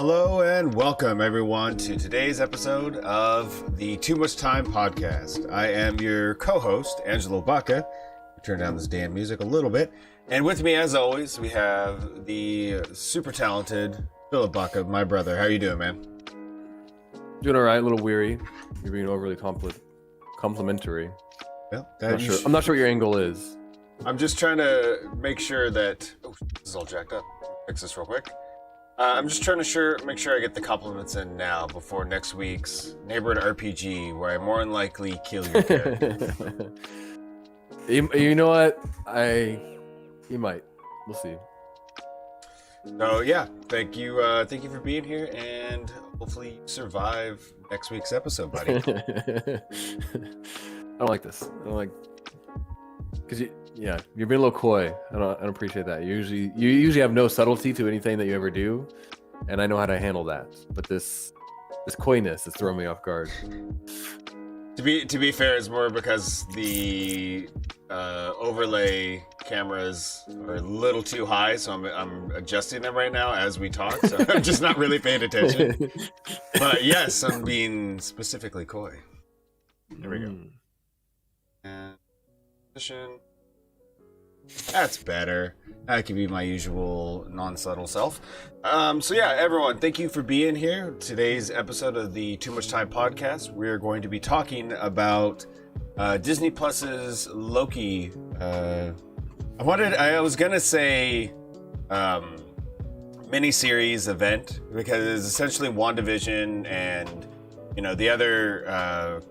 Hello and welcome everyone to today's episode of the Too Much Time podcast. I am your co-host, Angelo Baca. Turn down this damn music a little bit. And with me, as always, we have the super talented Philip Baca, my brother. How you doing, man? Doing all right, a little weary. You're being overly complimentary. Well, I'm not sure what your angle is. I'm just trying to make sure that... Oh, this is all jacked up. Fix this real quick. I'm just trying to make sure I get the compliments in now before next week's Neighborhood RPG, where I more than likely kill your character. You know what? You might. We'll see. So yeah, thank you for being here, and hopefully you survive next week's episode, buddy. I don't like this. I don't like because you're being a little coy. I don't appreciate that. You usually have no subtlety to anything that you ever do, and I know how to handle that. But this coyness is throwing me off guard. To be fair, it's more because the overlay cameras are a little too high, so I'm adjusting them right now as we talk. So I'm just not really paying attention. But yes, I'm being specifically coy. There we go. And position. That's better. That could be my usual non-subtle self. So yeah, everyone, thank you for being here. Today's episode of the Too Much Time podcast, we're going to be talking about Disney Plus's Loki. I was gonna say miniseries event, because it's essentially WandaVision and the other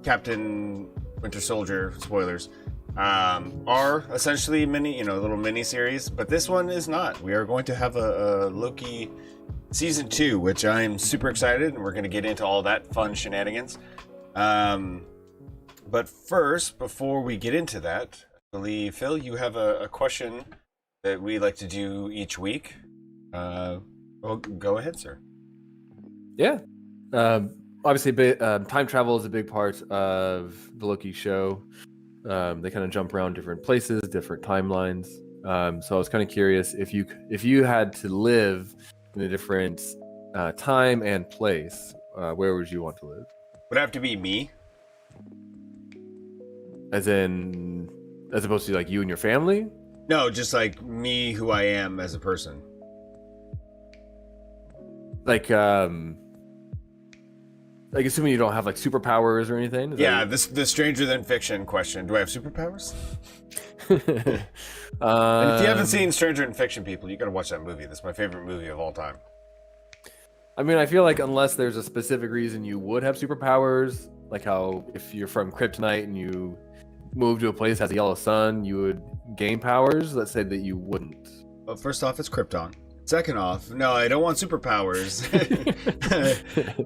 Captain Winter Soldier, spoilers, are essentially little mini series, but this one is not. We are going to have a Loki season 2, which I'm super excited, and we're going to get into all that fun shenanigans. But first, before we get into that, I believe, Phil, you have a question that we like to do each week. Well, go ahead, sir. Yeah. Obviously, time travel is a big part of the Loki show. They kind of jump around different places, different timelines. So I was kind of curious if you had to live in a different time and place, where would you want to live? Would it have to be me? As opposed to like you and your family? No, just like me, who I am as a person. Like assuming you don't have like superpowers or anything? Yeah, the stranger than fiction question. Do I have superpowers? And if you haven't seen Stranger Than Fiction, people, you gotta watch that movie. That's my favorite movie of all time. I mean, I feel like unless there's a specific reason you would have superpowers, like how if you're from Kryptonite and you move to a place that has a yellow sun, you would gain powers. Let's say that you wouldn't. Well, first off, it's Krypton. Second off, no, I don't want superpowers.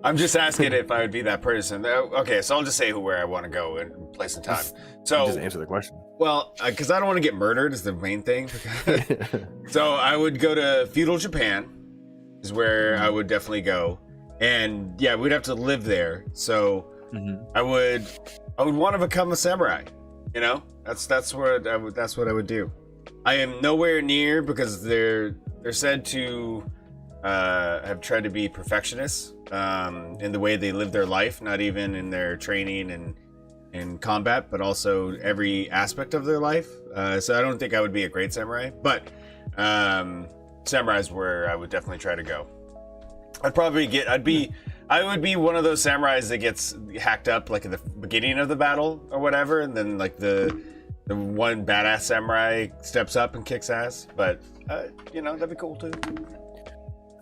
I'm just asking if I would be that person. Okay, so I'll just say where I want to go in place and time. So just answer the question. Well, because I don't want to get murdered is the main thing. So I would go to feudal Japan, is where I would definitely go, and yeah, we'd have to live there. So I would want to become a samurai. That's what I would do. I am nowhere near, because they're said to have tried to be perfectionists in the way they live their life, not even in their training and in combat, but also every aspect of their life. So I don't think I would be a great samurai, but samurai is where I would definitely try to go. I would be one of those samurais that gets hacked up like at the beginning of the battle or whatever, and then like the one badass samurai steps up and kicks ass. But that'd be cool too.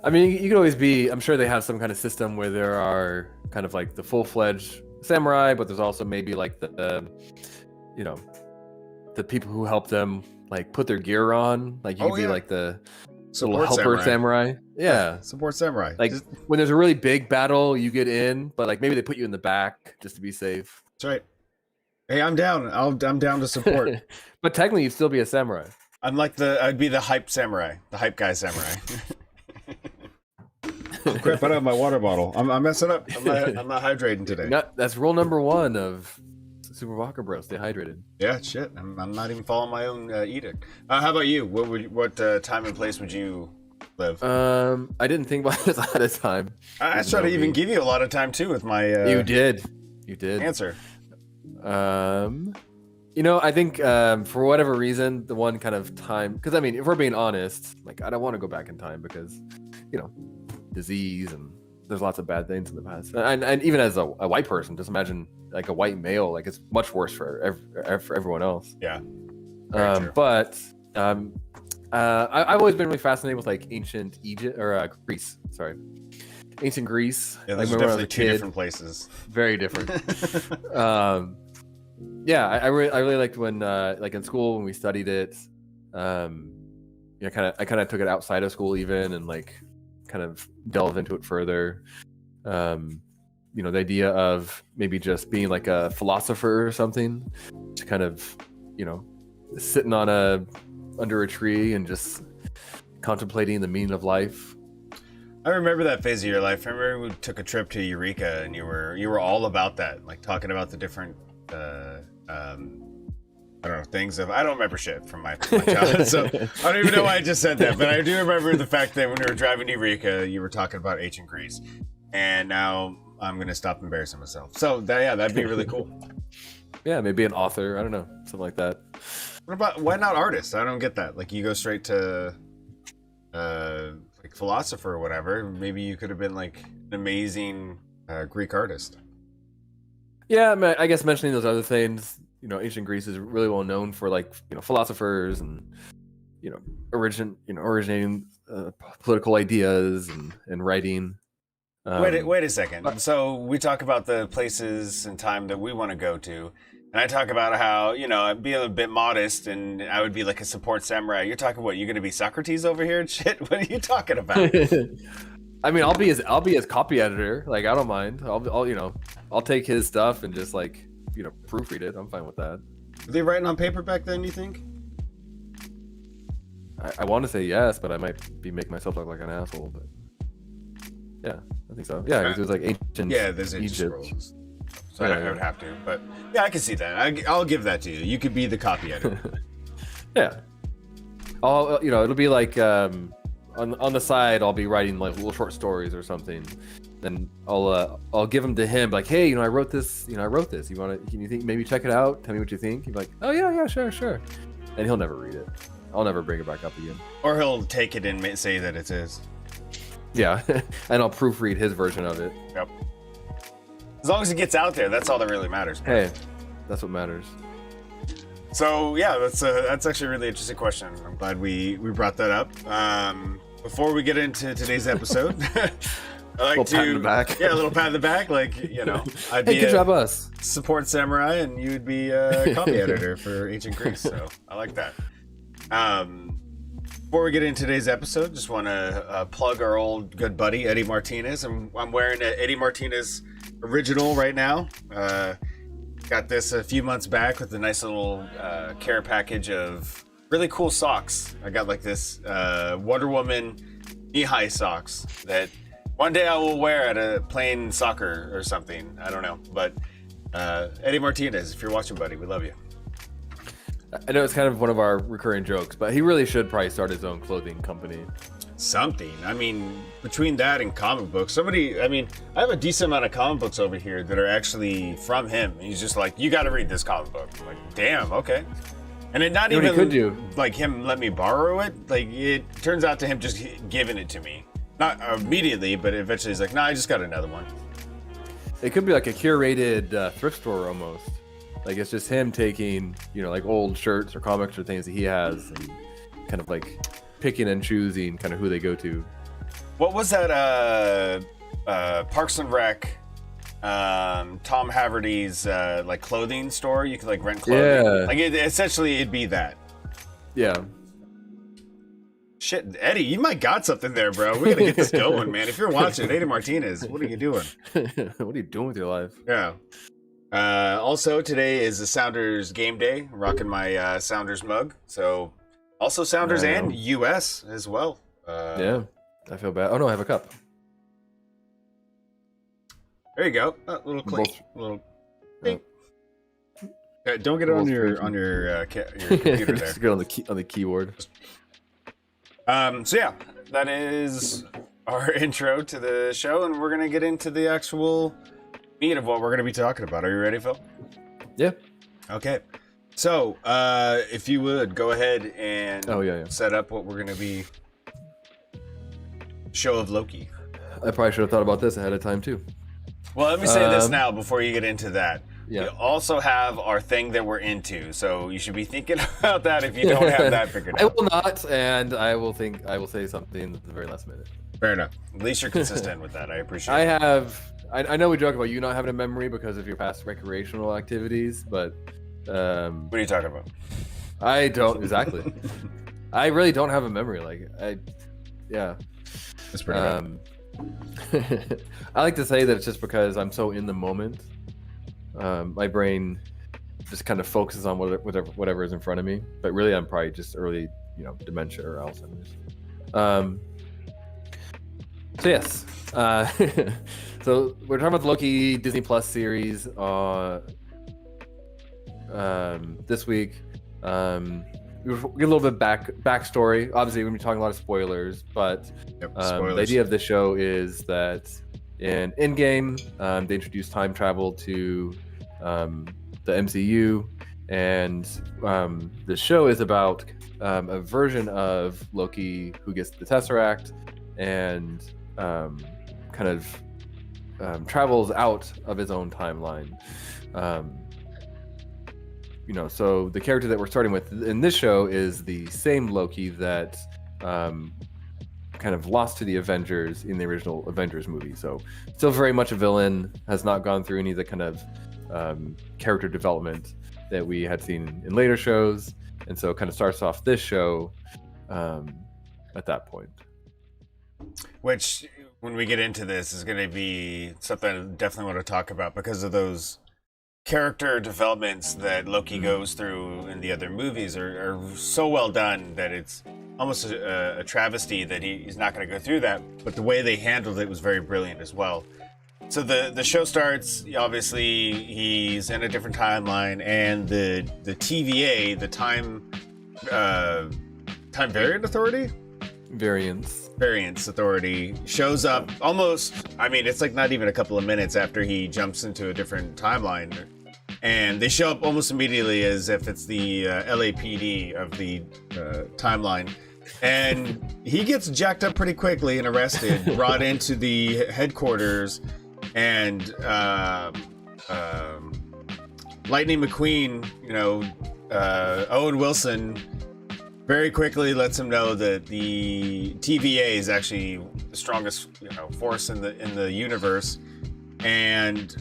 I mean, you could always be. I'm sure they have some kind of system where there are kind of like the full-fledged samurai, but there's also maybe like the people who help them like put their gear on. Like you could be like the little helper samurai. Yeah, support samurai. Like when there's a really big battle, you get in, but like maybe they put you in the back just to be safe. That's right. Hey, I'm down. I'm down to support. But technically, you'd still be a samurai. I'd be the hype samurai, the hype guy samurai. Oh crap! I don't have my water bottle. I'm messing up. I'm not hydrating today. That's rule number 1 of Super Vodka Bros. Stay hydrated. Yeah, shit. I'm not even following my own edict. How about you? What time and place would you live? I didn't think about this ahead of time. I try to even give you a lot of time too with my. You did. Answer. I think for whatever reason, the one kind of time, because I mean, if we're being honest, like I don't want to go back in time because, disease and there's lots of bad things in the past, and even as a white person, just imagine like a white male, like it's much worse for everyone else. Yeah. But I've always been really fascinated with like ancient Egypt or Greece. Sorry, ancient Greece. Yeah, those like, are definitely two different places. Very different. Yeah, I really liked when like in school when we studied it. I kind of took it outside of school even and like kind of delve into it further. The idea of maybe just being like a philosopher or something, to kind of, sitting under a tree and just contemplating the meaning of life. I remember that phase of your life. I remember we took a trip to Eureka and you were all about that, like talking about the different I don't know, things of, I don't remember shit from my childhood, so I don't even know why I just said that, but I do remember the fact that when we were driving to Eureka, you were talking about ancient Greece, and now I'm going to stop embarrassing myself. So, that'd be really cool. Yeah, maybe an author, I don't know, something like that. Why not artist? I don't get that. Like, you go straight to, like, philosopher or whatever. Maybe you could have been, like, an amazing Greek artist. Yeah, I guess mentioning those other things, ancient Greece is really well known for like, philosophers and, originating political ideas and writing. Wait a second. So we talk about the places and time that we want to go to, and I talk about how, I'd be a bit modest and I would be like a support samurai. You're talking what? You're going to be Socrates over here and shit? What are you talking about? I mean, I'll be his copy editor. Like, I don't mind. I'll take his stuff and just like, proofread it. I'm fine with that. Were they writing on paper back then, you think? I want to say yes, but I might be making myself look like an asshole. But yeah, I think so. Yeah, because it was like ancient. Yeah, there's ancient scrolls. So I would have to. But yeah, I can see that. I'll give that to you. You could be the copy editor. Yeah. It'll be like on the side, I'll be writing like little short stories or something. Then I'll give them to him, like, hey, I wrote this. Can you think maybe check it out? Tell me what you think. He's like, oh yeah, sure. And he'll never read it. I'll never bring it back up again. Or he'll take it and say that it's his. Yeah, and I'll proofread his version of it. Yep. As long as it gets out there, that's all that really matters. Hey, that's what matters. So yeah, that's actually a really interesting question. I'm glad we brought that up. Before we get into today's episode, I like to pat in the back. Yeah, a little pat in the back, like I'd be good job, us support samurai, and you'd be a copy editor for ancient Greece. So I like that. Before we get into today's episode, just want to plug our old good buddy Eddie Martinez. I'm wearing an Eddie Martinez original right now. Got this a few months back with a nice little care package of really cool socks. I got like this Wonder Woman knee-high socks that one day I will wear at playing soccer or something. I don't know. But Eddie Martinez, if you're watching, buddy, we love you. I know it's kind of one of our recurring jokes, but he really should probably start his own clothing company. Something. I mean, between that and comic books, I have a decent amount of comic books over here that are actually from him. He's just like, you got to read this comic book. I'm like, damn, okay. And it not even like him let me borrow it. Like, it turns out to him just giving it to me. Not immediately, but eventually he's like, nah, I just got another one. It could be like a curated thrift store almost. Like, it's just him taking, like old shirts or comics or things that he has and kind of like picking and choosing kind of who they go to. What was that Parks and Rec, Tom Haverty's like clothing store? You could like rent clothing. Yeah. Like essentially it'd be that. Yeah. Shit, Eddie, you might got something there, bro. We gotta get this going, man. If you're watching, Eddie Martinez, what are you doing? What are you doing with your life? Yeah. Also, today is the Sounders game day. I'm rocking my Sounders mug. So, also Sounders and US as well. Yeah, I feel bad. Oh no, I have a cup. There you go. A little clink. Little. Clink. Don't get it on your computer there. Just get on the keyboard. So yeah, that is our intro to the show, and we're gonna get into the actual meat of what we're gonna be talking about. Are you ready, Phil? Yeah. Okay. So, if you would go ahead and set up what we're gonna be. Show of Loki. I probably should have thought about this ahead of time too. Well, let me say this now before you get into that. Yeah. We also have our thing that we're into, so you should be thinking about that if you don't have that figured out. I will not, and I will say something at the very last minute. Fair enough. At least you're consistent with that. I appreciate it. I know we joke about you not having a memory because of your past recreational activities, but what are you talking about? I don't exactly. I really don't have a memory. Yeah. That's pretty bad. I like to say that it's just because I'm so in the moment. My brain just kind of focuses on whatever is in front of me. But really, I'm probably just early, dementia or Alzheimer's. So yes. So we're talking about the Loki Disney Plus series this week. We'll get a little bit backstory. Obviously, we're going to be talking a lot of spoilers, but the idea of the show is that in Endgame, they introduced time travel to the MCU, and the show is about a version of Loki who gets the Tesseract and kind of travels out of his own timeline. So the character that we're starting with in this show is the same Loki that kind of lost to the Avengers in the original Avengers movie. So still very much a villain, has not gone through any of the kind of character development that we had seen in later shows. And so it kind of starts off this show at that point. Which, when we get into this, is going to be something I definitely want to talk about because of those character developments that Loki goes through in the other movies are so well done that it's almost a travesty that he's not going to go through that. But the way they handled it was very brilliant as well. So the show starts, obviously he's in a different timeline, and the TVA, the Time Variance Authority shows up almost, it's like not even a couple of minutes after he jumps into a different timeline. And they show up almost immediately as if it's the LAPD of the timeline. And he gets jacked up pretty quickly and arrested, brought into the headquarters, and Lightning McQueen, Owen Wilson, very quickly lets him know that the TVA is actually the strongest, force in the universe, and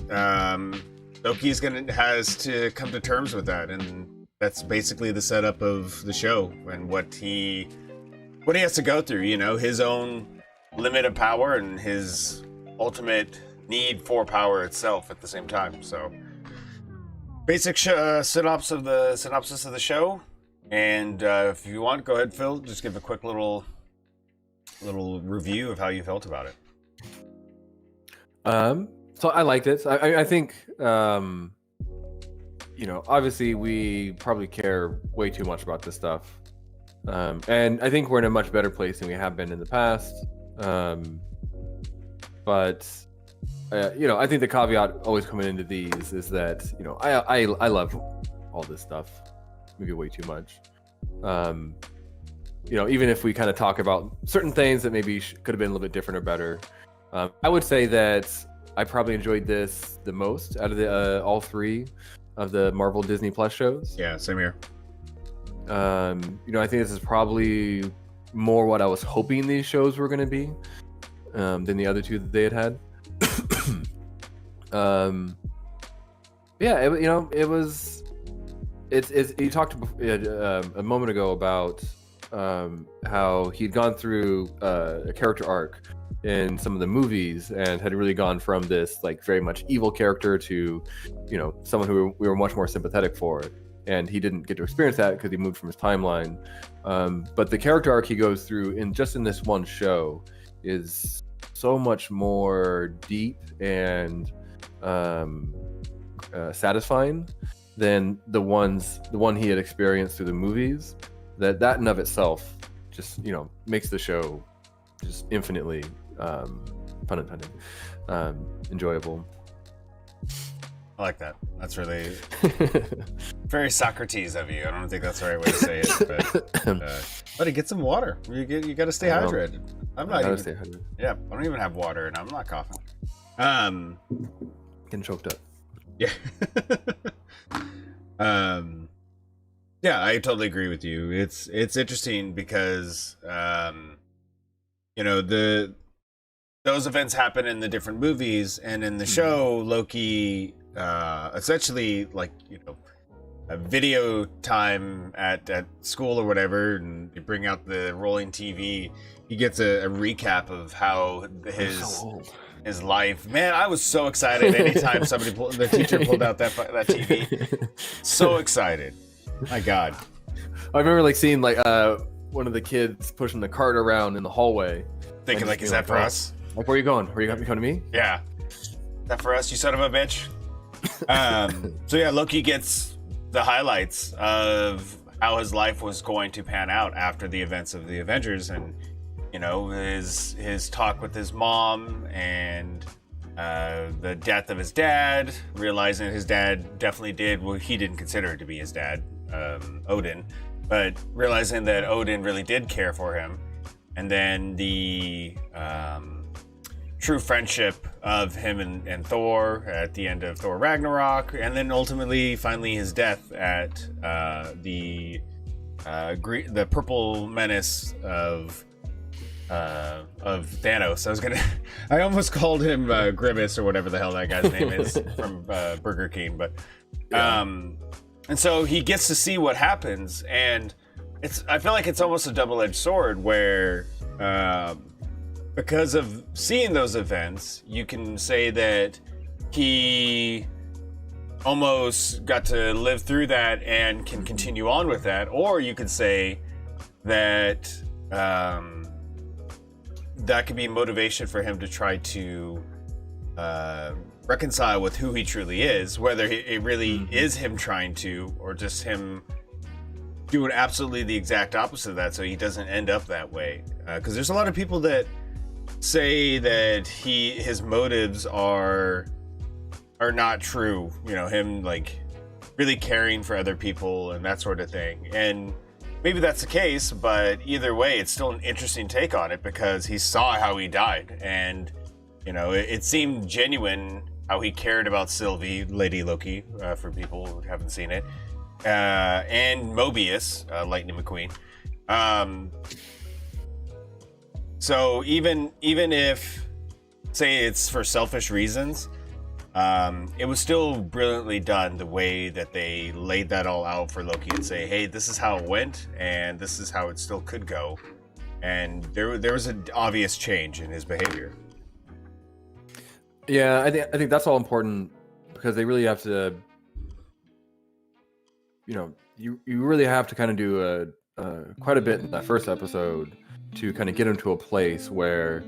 Loki has to come to terms with that, and that's basically the setup of the show and what he has to go through. His own limit of power and his ultimate need for power itself at the same time. So, basic synopsis of the show. And if you want, go ahead, Phil. Just give a quick little review of how you felt about it. So I liked it. I think, obviously we probably care way too much about this stuff. And I think we're in a much better place than we have been in the past. But I think the caveat always coming into these is that, I love all this stuff. Maybe way too much. Even if we kind of talk about certain things that maybe could have been a little bit different or better, I would say that I probably enjoyed this the most out of the all three of the Marvel Disney Plus shows. Yeah, same here. I think this is probably more what I was hoping these shows were going to be than the other two that they had. It was. You talked a moment ago about how he'd gone through a character arc in some of the movies and had really gone from this very much evil character to someone who we were much more sympathetic for, and he didn't get to experience that because he moved from his timeline. But the character arc he goes through in this one show is so much more deep and satisfying than the one he had experienced through the movies. That in of itself just makes the show just infinitely pun intended, enjoyable. I like that. That's really very Socrates of you. I don't think that's the right way to say it, but get some water. You got to stay hydrated. I'm not even. Stay hydrated. Yeah, I don't even have water, and I'm not coughing. Getting choked up. Yeah. Yeah, I totally agree with you. It's interesting because those events happen in the different movies, and in the show, Loki essentially, like, a video time at school or whatever, and they bring out the rolling TV. He gets a recap of how his life. Man, I was so excited anytime the teacher pulled out that TV. So excited. My God. I remember seeing one of the kids pushing the cart around in the hallway. Thinking is that for us? Like, where are you going? Are you coming to me? Yeah. Is that for us, you son of a bitch? So yeah, Loki gets the highlights of how his life was going to pan out after the events of the Avengers, and his talk with his mom, and the death of his dad, realizing his dad definitely did what he didn't consider to be his dad, Odin, but realizing that Odin really did care for him, and then the true friendship of him and Thor at the end of Thor Ragnarok, and then ultimately, finally, his death at the purple menace of Thanos. I almost called him Grimace or whatever the hell that guy's name is from Burger King, but and so he gets to see what happens, and I feel like it's almost a double-edged sword where because of seeing those events, you can say that he almost got to live through that and can continue on with that, or you could say that that could be motivation for him to try to reconcile with who he truly is, whether it really is him trying to, or just him doing absolutely the exact opposite of that, so he doesn't end up that way. Because there's a lot of people that say that his motives are not true. Him really caring for other people and that sort of thing. And maybe that's the case, but either way, it's still an interesting take on it, because he saw how he died, and it seemed genuine how he cared about Sylvie, Lady Loki, for people who haven't seen it, and Mobius, Lightning McQueen. So even if, say, it's for selfish reasons, it was still brilliantly done the way that they laid that all out for Loki and say, hey, this is how it went, and this is how it still could go. And there was an obvious change in his behavior. Yeah, I think that's all important, because they really have to, you really have to kind of do quite a bit in that first episode to kind of get him to a place where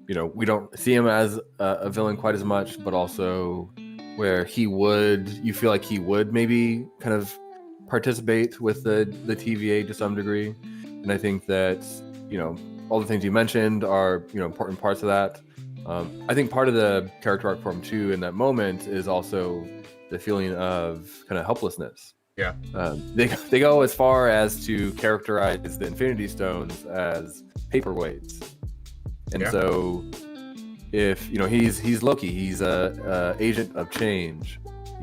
we don't see him as a villain quite as much, but also where you feel like he would maybe kind of participate with the TVA to some degree. And I think that, all the things you mentioned are, important parts of that. I think part of the character arc for him too in that moment is also the feeling of kind of helplessness. Yeah. They go as far as to characterize the Infinity Stones as paperweights. And so if he's Loki, he's a agent of change,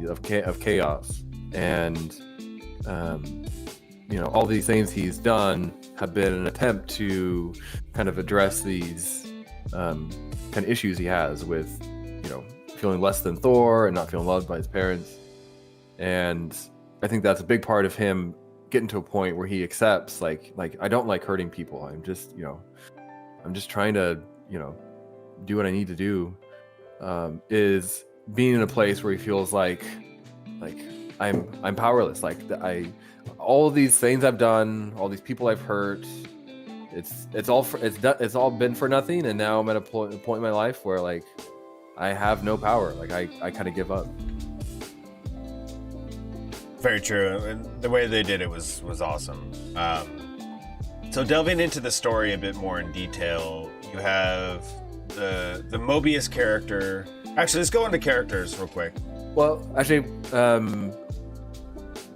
of chaos, and all these things he's done have been an attempt to kind of address these kind of issues he has with feeling less than Thor and not feeling loved by his parents. And I think that's a big part of him getting to a point where he accepts like I don't like hurting people. I'm just trying to do what I need to do. Is being in a place where he feels like I'm powerless. All of these things I've done, all these people I've hurt, it's all been for nothing. And now I'm at a point in my life where I have no power. I kind of give up. Very true. And the way they did it was awesome. So delving into the story a bit more in detail, you have the Mobius character. Actually, let's go into characters real quick. Well, actually,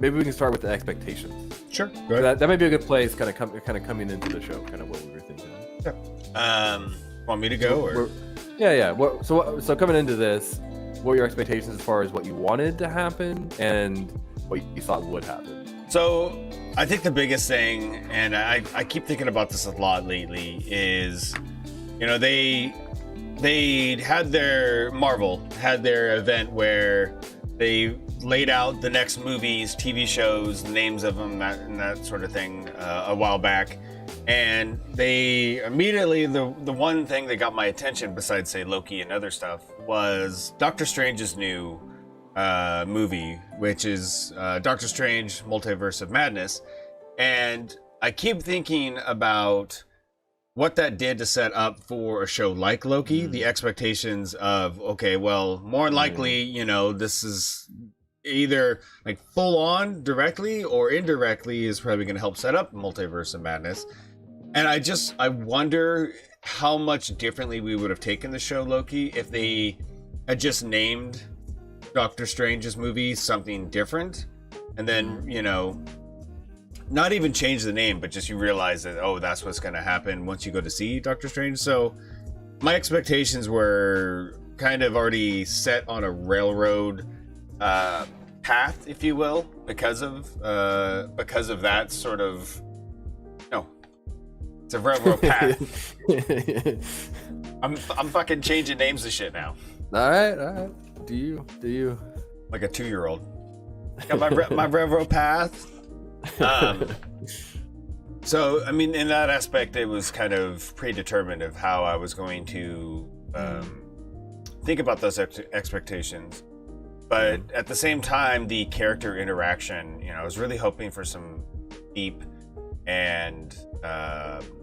maybe we can start with the expectations. Sure. Go ahead. That might be a good place, kind of coming into the show, kind of what we were thinking. Want me to go? Or? Yeah. So coming into this, what were your expectations as far as what you wanted to happen and what you thought would happen? So I think the biggest thing, and I keep thinking about this a lot lately, is, you know, Marvel had their event where they laid out the next movies, TV shows, the names of them, and that sort of thing a while back. And they immediately, the one thing that got my attention, besides, say, Loki and other stuff, was Doctor Strange's new movie, which is Doctor Strange Multiverse of Madness. And I keep thinking about what that did to set up for a show like Loki, the expectations of, okay, well, more likely, you know, this is either like full on directly or indirectly is probably going to help set up Multiverse of Madness. And I wonder how much differently we would have taken the show Loki if they had just named Doctor Strange's movie something different, and then, you know, not even change the name, but just you realize that, oh, that's what's going to happen once you go to see Doctor Strange. So my expectations were kind of already set on a railroad path, if you will, because of that sort of, no, it's a railroad path. I'm fucking changing names of shit now. All right. Do you? Like a 2-year-old. Got my railroad path. So, I mean, in that aspect, it was kind of predetermined of how I was going to think about those expectations. But at the same time, the character interaction, you know, I was really hoping for some deep and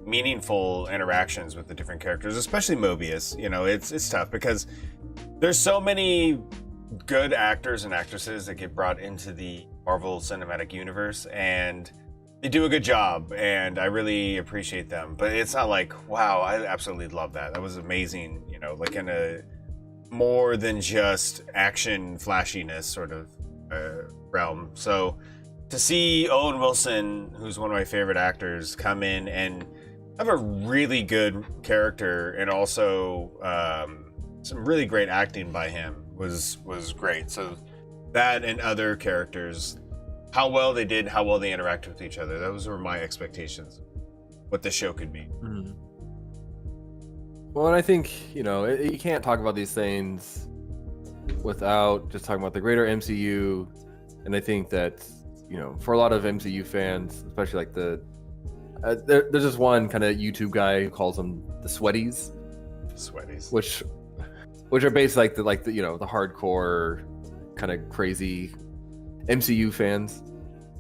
meaningful interactions with the different characters, especially Mobius. You know, it's tough because there's so many good actors and actresses that get brought into the Marvel Cinematic Universe, and they do a good job, and I really appreciate them. But it's not like, wow, I absolutely love that. That was amazing, you know, like in a more than just action flashiness sort of realm. So to see Owen Wilson, who's one of my favorite actors, come in and have a really good character and also some really great acting by him was great. So that and other characters, how well they did, how well they interacted with each other, those were my expectations, what the show could be. Well, and I think, you know, you can't talk about these things without just talking about the greater MCU. And I think that, you know, for a lot of MCU fans, especially like there's this one kind of YouTube guy who calls them the Sweaties, which are basically like the you know, the hardcore kind of crazy MCU fans,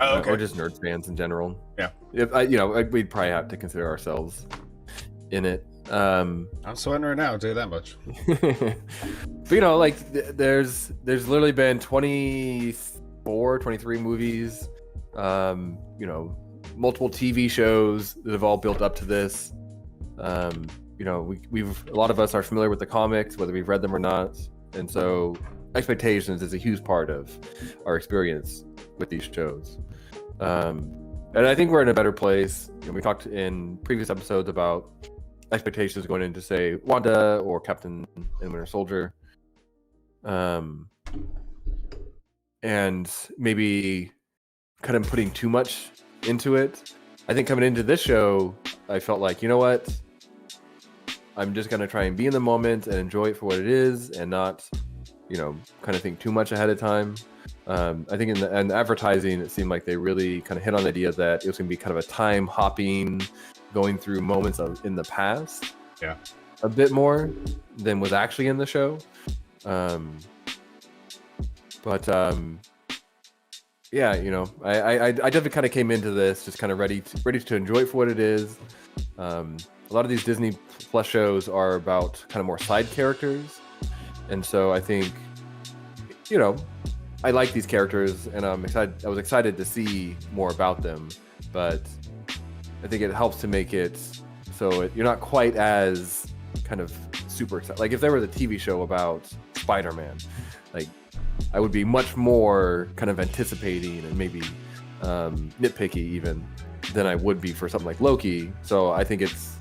or just nerd fans in general. Yeah, you know, we'd probably have to consider ourselves in it. I'm sweating right now, I'll tell you that much. But you know, like there's literally been 23 movies, you know, multiple TV shows that have all built up to this. You know, we've a lot of us are familiar with the comics, whether we've read them or not, and so expectations is a huge part of our experience with these shows. And I think we're in a better place. You know, we talked in previous episodes about expectations going into, say, Wanda or Captain and Winter Soldier, and maybe kind of putting too much into it. I think coming into this show, I felt like, you know what, I'm just gonna try and be in the moment and enjoy it for what it is, and not, you know, kind of think too much ahead of time. I think in the advertising, it seemed like they really kind of hit on the idea that it was gonna be kind of a time hopping, going through moments in the past, a bit more than was actually in the show. Yeah, you know, I definitely kind of came into this just kind of ready to enjoy it for what it is. A lot of these Disney Plus shows are about kind of more side characters, and so I think, you know, I like these characters, and I was excited to see more about them. But I think it helps to make it so you're not quite as kind of super excited. Like if there was a TV show about Spider-Man, like I would be much more kind of anticipating and maybe nitpicky even than I would be for something like Loki. So I think it's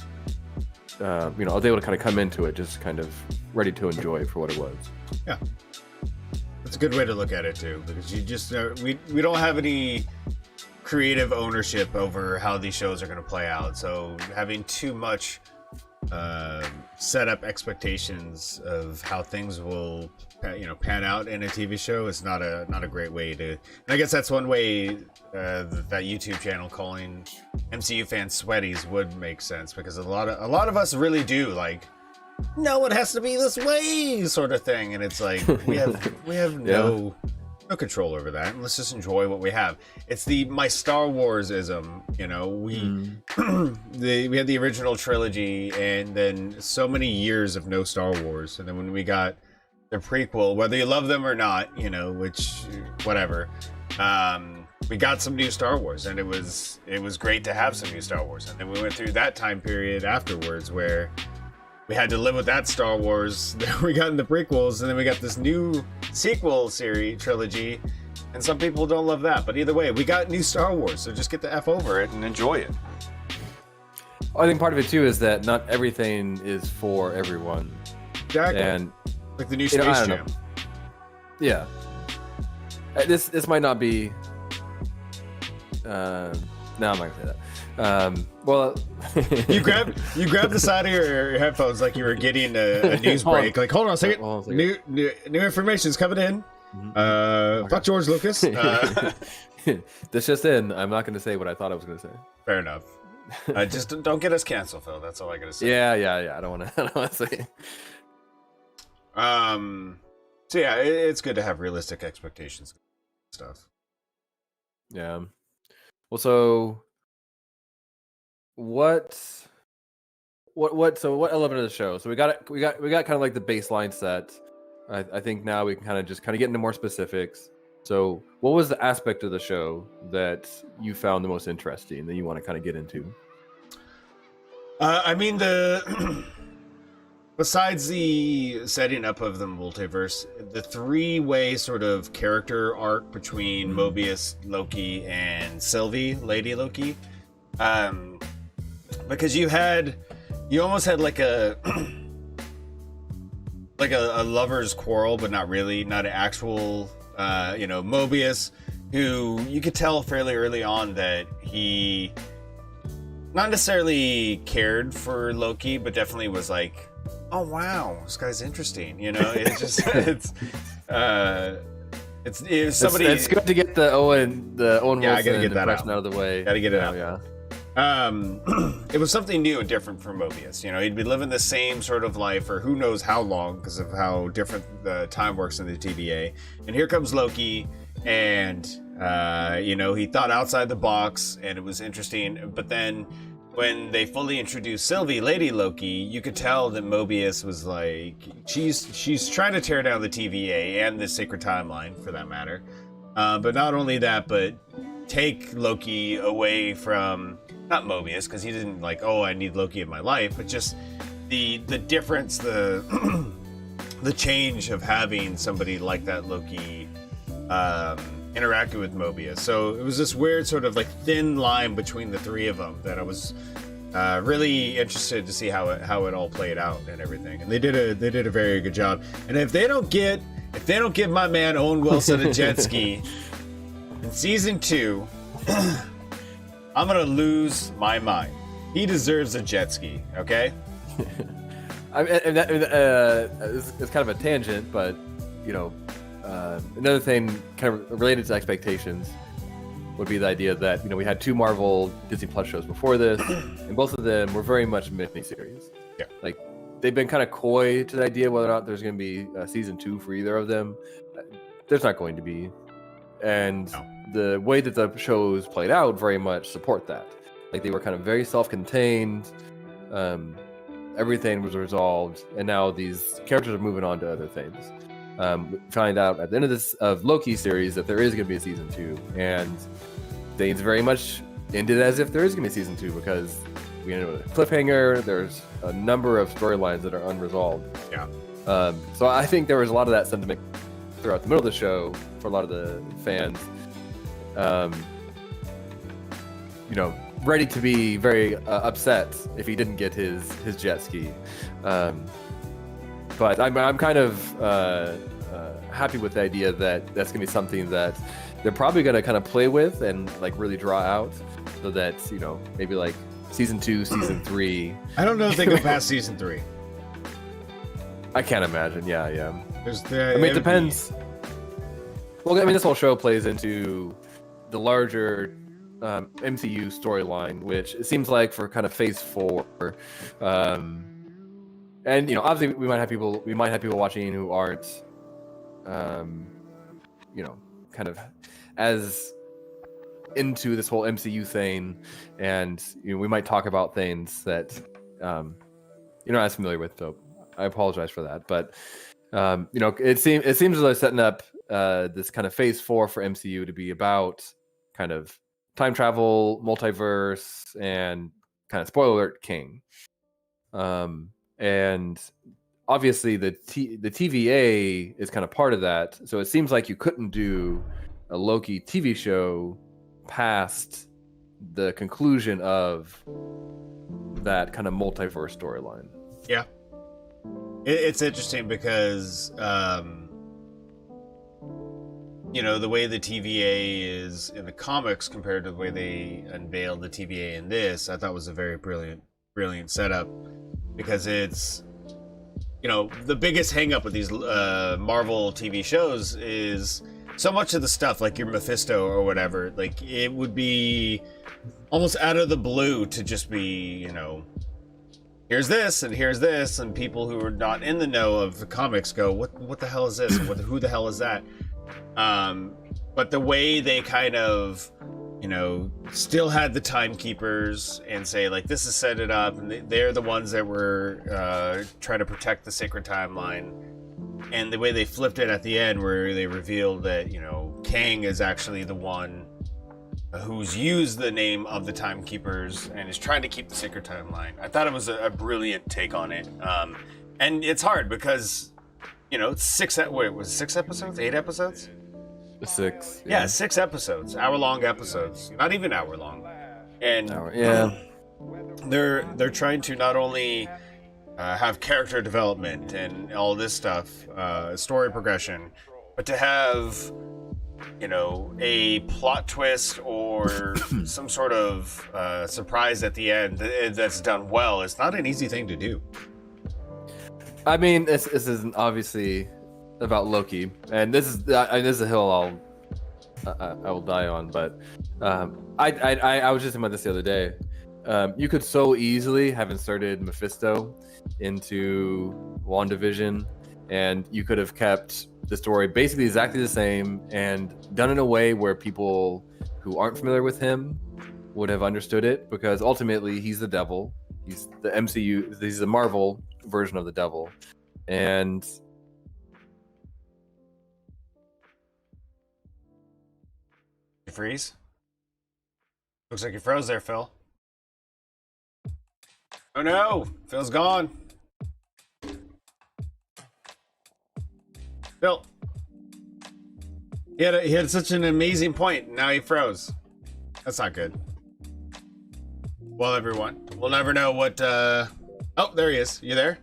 I was able to kind of come into it just kind of ready to enjoy it for what it was. Yeah, that's a good way to look at it too, because you just we don't have any creative ownership over how these shows are going to play out. So having too much set up expectations of how things will pan out in a TV show is not a great way to. And I guess that's one way that YouTube channel calling MCU fans sweaties would make sense, because a lot of us really do like, no, it has to be this way sort of thing, and it's like we have no control over that, and let's just enjoy what we have. It's my Star Wars-ism, we had the original trilogy and then so many years of no Star Wars, and then when we got the prequel, whether you love them or not, which whatever, we got some new Star Wars, and it was great to have some new Star Wars. And then we went through that time period afterwards where we had to live with that Star Wars. Then we got in the prequels, and then we got this new sequel series trilogy, and some people don't love that. But either way, we got new Star Wars, so just get the F over it and enjoy it. I think part of it too is that not everything is for everyone. Exactly. And like the new Space Jam. Yeah. This might not be. No, I'm not gonna say that. Well, you grabbed the side of your headphones like you were getting a news break. Like, hold on a second. New information's coming in. Fuck George Lucas. This just in. I'm not going to say what I thought I was going to say. Fair enough. Just don't get us canceled, Phil. That's all I gotta say. Yeah. I don't want to say. So yeah, it's good to have realistic expectations and stuff. Yeah. Well, so what element of the show? So we got kind of like the baseline set. I think now we can kind of get into more specifics. So what was the aspect of the show that you found the most interesting that you want to kind of get into? I mean, besides the setting up of the multiverse, the three-way sort of character arc between Mobius, Loki, and Sylvie, Lady Loki, because you almost had like a lover's quarrel, but not really, not an actual, Mobius, who you could tell fairly early on that he not necessarily cared for Loki, but definitely was like, oh wow, this guy's interesting. It's just it's somebody. It's good to get the Owen Wilson I gotta get that impression out of the way. Gotta get it out. Yeah. It was something new and different for Mobius. He'd been living the same sort of life for who knows how long because of how different the time works in the TVA. And here comes Loki, and he thought outside the box, and it was interesting. But then when they fully introduced Sylvie, Lady Loki, you could tell that Mobius was like, she's trying to tear down the TVA and the Sacred Timeline, for that matter. But not only that, but take Loki away from, not Mobius, because he didn't like, oh, I need Loki in my life, but just the difference, the change of having somebody like that Loki interacted with Mobius. So it was this weird sort of like thin line between the three of them that I was really interested to see how it all played out and everything. And they did a very good job. And if they don't give my man Owen Wilson a jet ski in season 2, I'm gonna lose my mind. He deserves a jet ski, okay? It's kind of a tangent, but another thing kind of related to expectations would be the idea that we had 2 Marvel Disney Plus shows before this, and both of them were very much mini-series. Yeah. Like they've been kind of coy to the idea whether or not there's going to be a season 2 for either of them. There's not going to be, and the way that the shows played out very much support that. Like they were kind of very self-contained. Everything was resolved, and now these characters are moving on to other things. We find out at the end of Loki series that there is going to be a season 2, and it's very much ended as if there is going to be season 2 because we ended with a cliffhanger. There's a number of storylines that are unresolved. Yeah. So I think there was a lot of that sentiment throughout the middle of the show for a lot of the fans. Ready to be very upset if he didn't get his jet ski. But I'm kind of happy with the idea that that's gonna be something that they're probably gonna kind of play with and like really draw out, so that maybe like season 2, season 3. I don't know if they go past season 3. I can't imagine. Yeah. It depends. Well, this whole show plays into the larger MCU storyline, which it seems like for kind of Phase 4. And obviously we might have people watching who aren't kind of as into this whole MCU thing, and we might talk about things that you're not as familiar with, so I apologize for that. But it seems as though they're setting up this kind of Phase 4 for MCU to be about kind of time travel, multiverse, and kind of spoiler alert, King. And obviously the TVA is kind of part of that. So it seems like you couldn't do a Loki TV show past the conclusion of that kind of multiverse storyline. Yeah. It's interesting because, the way the TVA is in the comics compared to the way they unveiled the TVA in this, I thought was a very brilliant setup, because it's, the biggest hang up with these Marvel TV shows is so much of the stuff, like your Mephisto or whatever, like it would be almost out of the blue to just be, here's this and here's this, and people who are not in the know of the comics go, what the hell is this? And who the hell is that? But the way they kind of, still had the timekeepers and say, like, this is set it up, and they're the ones that were trying to protect the sacred timeline. And the way they flipped it at the end, where they revealed that, Kang is actually the one who's used the name of the timekeepers and is trying to keep the sacred timeline. I thought it was a brilliant take on it. And it's hard because, it's 6 episodes? 8 episodes? 6. Yeah, 6 episodes. Hour-long episodes. Not even hour-long. And they're trying to not only have character development and all this stuff, story progression, but to have, a plot twist or some sort of surprise at the end that's done well. It's not an easy thing to do. This isn't obviously about Loki, and this is a hill I will die on. But I was just about this the other day. You could so easily have inserted Mephisto into WandaVision, and you could have kept the story basically exactly the same and done it in a way where people who aren't familiar with him would have understood it, because ultimately he's the devil. He's the MCU. He's the Marvel version of the devil, and You freeze? Looks like you froze there, Phil. Oh no! Phil's gone. Phil. He had such an amazing point. Now he froze. That's not good. Well, everyone, we'll never know what... Oh, there he is. You there?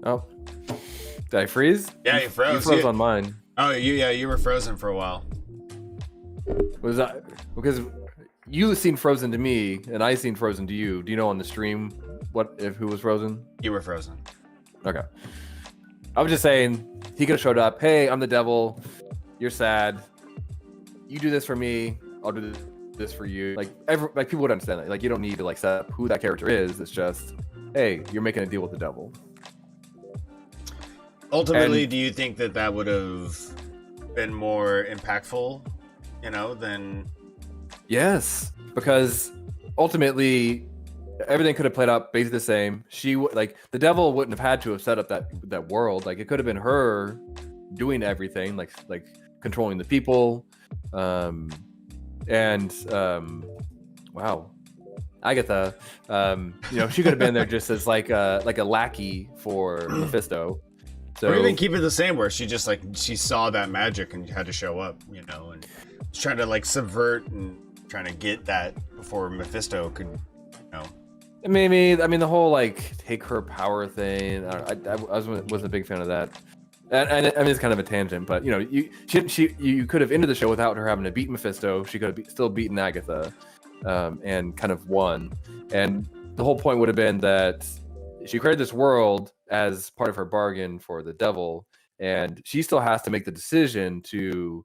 Oh. Did I freeze? Yeah, you froze. You froze on mine. Oh, you were frozen for a while. Was that... Because you seen frozen to me, and I seen frozen to you. Do you know on the stream who was frozen? You were frozen. Okay. I was just saying, he could have showed up. Hey, I'm the devil. You're sad. You do this for me. I'll do this for you. Like people would understand that. Like, you don't need to like set up who that character is. It's just, hey, you're making a deal with the devil. Ultimately, do you think that would have been more impactful, than... Yes, because ultimately everything could have played out basically the same. The devil wouldn't have had to have set up that world. Like, it could have been her doing everything, like controlling the people, And wow, Agatha, she could have been there just as like a lackey for Mephisto. So, or even keep it the same, where she just like she saw that magic and had to show up, and was trying to like subvert and trying to get that before Mephisto could, maybe, I mean, the whole like take her power thing. I wasn't a big fan of that. And I mean, it's kind of a tangent, but you could have ended the show without her having to beat Mephisto. She could have still beaten Agatha, and kind of won. And the whole point would have been that she created this world as part of her bargain for the devil, and she still has to make the decision to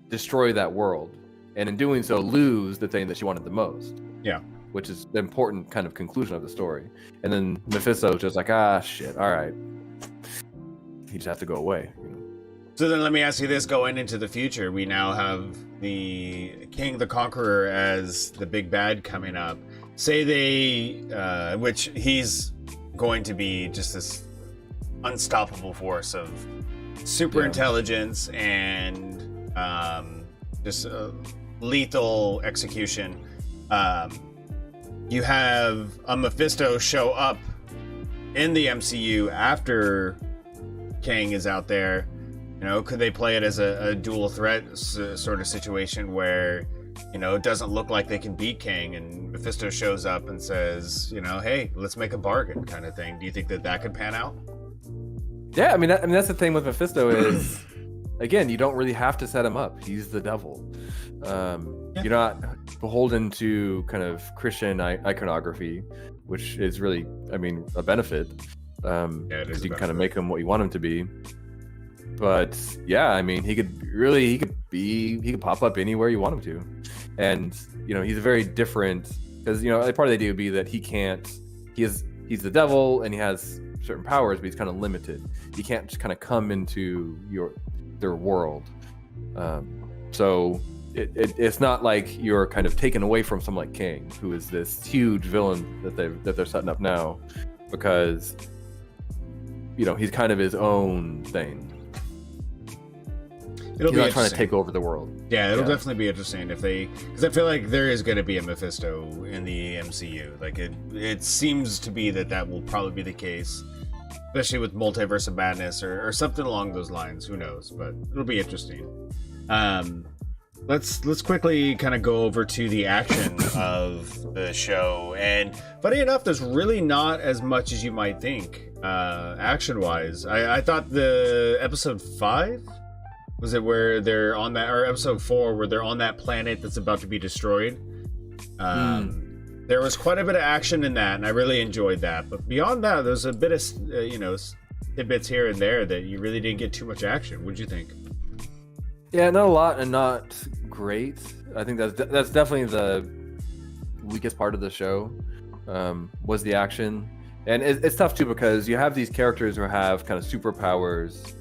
destroy that world, and in doing so, lose the thing that she wanted the most. Yeah. Which is the important kind of conclusion of the story. And then Mephisto's just like, shit, all right. He just has to go away. So then let me ask you this, going into the future, we now have the King the Conqueror as the big bad coming up. Say they, which he's going to be just this unstoppable force of super intelligence and just lethal execution. You have a Mephisto show up in the MCU after Kang is out there. Could they play it as a dual threat sort of situation where, it doesn't look like they can beat Kang, and Mephisto shows up and says, hey, let's make a bargain kind of thing. Do you think that could pan out? Yeah, I mean, that's the thing with Mephisto is, again, you don't really have to set him up. He's the devil. You're not beholden to kind of Christian iconography, which is really, I mean, a benefit. Because you can kind of make him what you want him to be. But yeah, I mean, he could pop up anywhere you want him to, and he's a very different, because part of the idea would be that he's the devil and he has certain powers, but he's kind of limited. He can't just kind of come into their world. So it's not like you're kind of taken away from someone like Kang, who is this huge villain that they're setting up now, because he's kind of his own thing. He's not trying to take over the world. Yeah, it'll definitely be interesting because I feel like there is going to be a Mephisto in the MCU. Like it seems to be that will probably be the case, especially with Multiverse of Madness or something along those lines. Who knows? But it'll be interesting. Let's quickly kind of go over to the action of the show. And funny enough, there's really not as much as you might think, action-wise. I thought the episode 5 was it where they're on that, or episode 4 where they're on that planet that's about to be destroyed. There was quite a bit of action in that, and I really enjoyed that. But beyond that, there's a bit of tidbits here and there that you really didn't get too much action. What'd you think? Yeah, not a lot and not great. I think that's definitely the weakest part of the show, was the action. And it's tough too, because you have these characters who have kind of superpowers,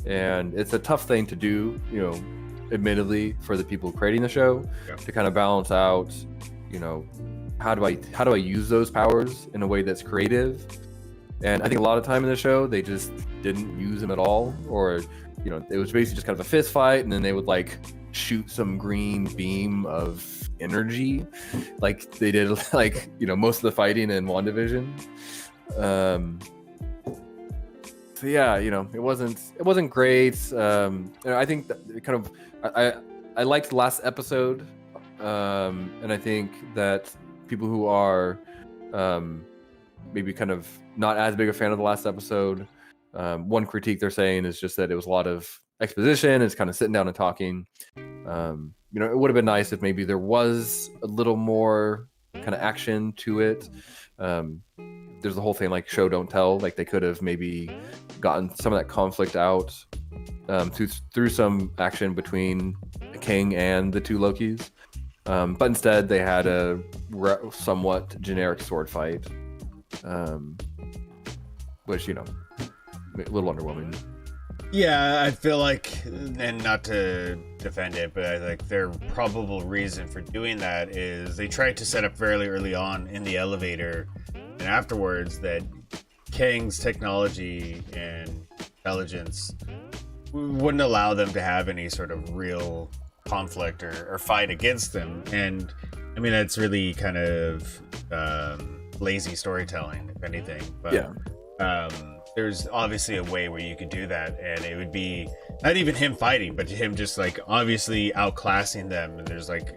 and it's a tough thing to do, admittedly, for the people creating the show, to kind of balance out, how do I use those powers in a way that's creative. And I think a lot of time in the show they just didn't use them at all, or it was basically just kind of a fist fight, and then they would like shoot some green beam of energy like they did most of the fighting in WandaVision. So yeah, it wasn't great. I think that it kind of I liked the last episode, and I think that people who are maybe kind of not as big a fan of the last episode, one critique they're saying is just that it was a lot of exposition. It's kind of sitting down and talking. It would have been nice if maybe there was a little more kind of action to it. There's the whole thing like show don't tell. Like they could have maybe gotten some of that conflict out through some action between King and the two Lokis. But instead they had a somewhat generic sword fight, which a little underwhelming. Yeah, I feel like, and not to defend it, but I think their probable reason for doing that is they tried to set up fairly early on in the elevator and afterwards that Kang's technology and intelligence wouldn't allow them to have any sort of real conflict or fight against them. And I mean, that's really kind of lazy storytelling, if anything. But Yeah. there's obviously a way where you could do that, and it would be not even him fighting, but him just like obviously outclassing them. And there's like,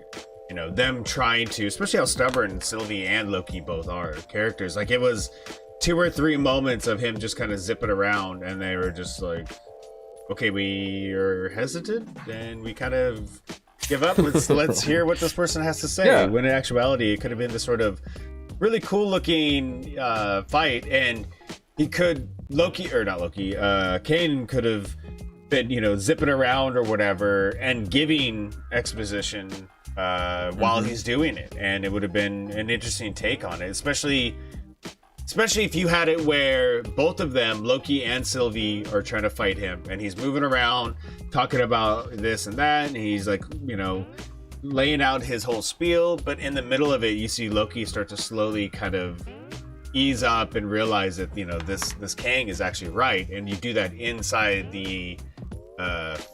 you know, them trying to, especially how stubborn Sylvie and Loki both are characters. Like it was 2 or 3 moments of him just kind of zipping around, and they were just like, okay, we are hesitant, and we kind of give up. Let's hear what this person has to say. Yeah. When in actuality, it could have been this sort of really cool looking fight, and he could Kane could have been, you know, zipping around or whatever and giving exposition while he's doing it, and it would have been an interesting take on it, especially if you had it where both of them, Loki and Sylvie, are trying to fight him, and he's moving around talking about this and that, and he's like, you know, laying out his whole spiel, but in the middle of it you see Loki start to slowly kind of ease up and realize that, you know, this Kang is actually right, and you do that inside the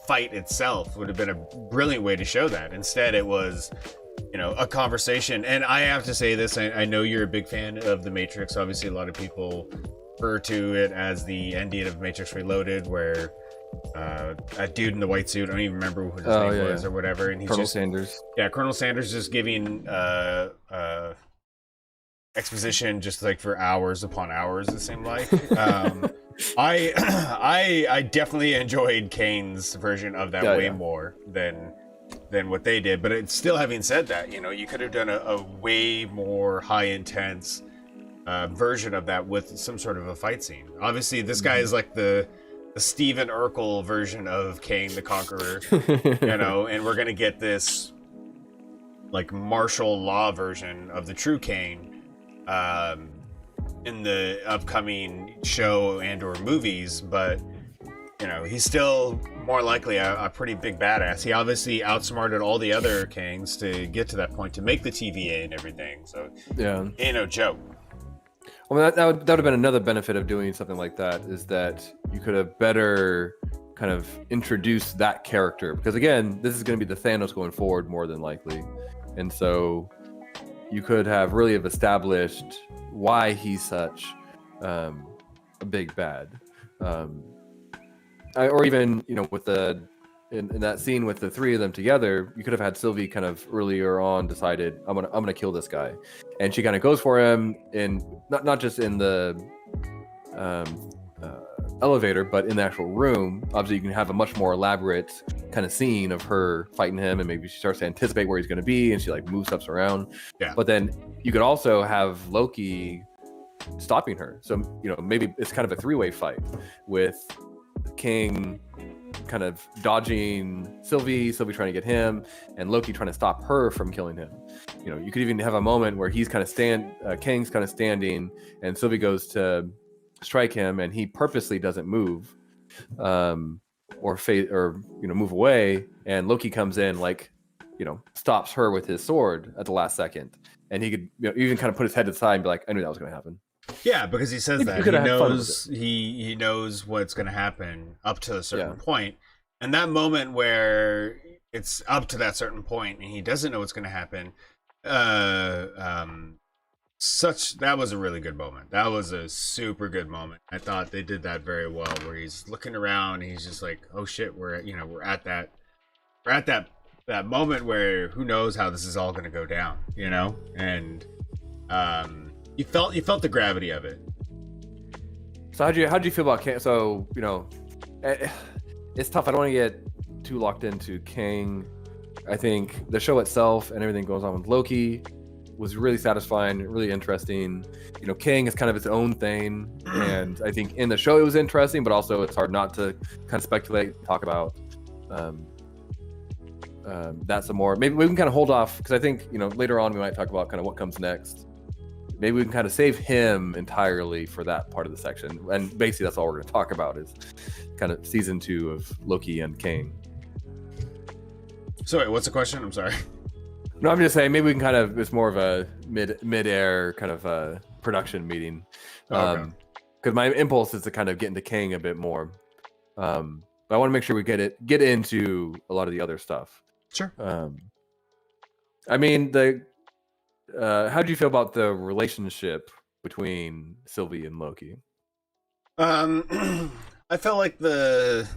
fight itself. Would have been a brilliant way to show that. Instead it was, you know, a conversation. And I have to say this, I know you're a big fan of The Matrix. Obviously a lot of people refer to it as the ending of Matrix Reloaded, where a dude in the white suit, I don't even remember who his name was or whatever, and he's Colonel just Sanders. Yeah, Colonel Sanders just giving exposition just like for hours upon hours, it seemed like. I definitely enjoyed Kane's version of that way more than what they did. But it's still, having said that, you know, you could have done a way more high intense version of that with some sort of a fight scene. Obviously, this guy is like the Stephen Urkel version of Kang the Conqueror, you know, and we're gonna get this like martial law version of the true Kang in the upcoming show and or movies. But you know, he's still more likely a pretty big badass. He obviously outsmarted all the other Kangs to get to that point, to make the TVA and everything. So yeah, ain't no joke. Well, that would have been another benefit of doing something like that, is that you could have better kind of introduced that character, because again, this is going to be the Thanos going forward more than likely, and so you could have really have established why he's such a big bad, or even, you know, with the in that scene with the 3 of them together, you could have had Sylvie kind of earlier on decided, I'm gonna kill this guy, and she kind of goes for him, in not just in the elevator, but in the actual room. Obviously, you can have a much more elaborate kind of scene of her fighting him, and maybe she starts to anticipate where he's going to be, and she like moves stuff around. Yeah. But then you could also have Loki stopping her. So, you know, maybe it's kind of a 3-way fight with King kind of dodging Sylvie trying to get him, and Loki trying to stop her from killing him. You know, you could even have a moment where he's kind of Kang's kind of standing, and Sylvie goes to strike him, and he purposely doesn't move, or move away, and Loki comes in, like, you know, stops her with his sword at the last second, and he could, you know, even kind of put his head to the side and be like, I knew that was going to happen. Yeah, because he says that he knows what's going to happen up to a certain point, and that moment where it's up to that certain point and he doesn't know what's going to happen, that was a really good moment. That was a super good moment. I thought they did that very well, where he's looking around and he's just like, oh shit, we're at that moment where who knows how this is all going to go down, you know? And you felt the gravity of it. So how'd you feel about Kang? So, you know, it's tough. I don't want to get too locked into Kang. I think the show itself and everything goes on with Loki was really satisfying, really interesting. You know, Kang is kind of its own thing, and I think in the show it was interesting, but also it's hard not to kind of speculate, talk about that some more. Maybe we can kind of hold off, because I think, you know, later on we might talk about kind of what comes next. Maybe we can kind of save him entirely for that part of the section, and basically that's all we're going to talk about, is kind of season 2 of Loki and Kang. Sorry, what's the question? I'm sorry. No, I'm just saying maybe we can kind of, it's more of a mid-air kind of production meeting. Because my impulse is to kind of get into Kang a bit more. But I want to make sure we get into a lot of the other stuff. Sure. I mean, how do you feel about the relationship between Sylvie and Loki? I felt like the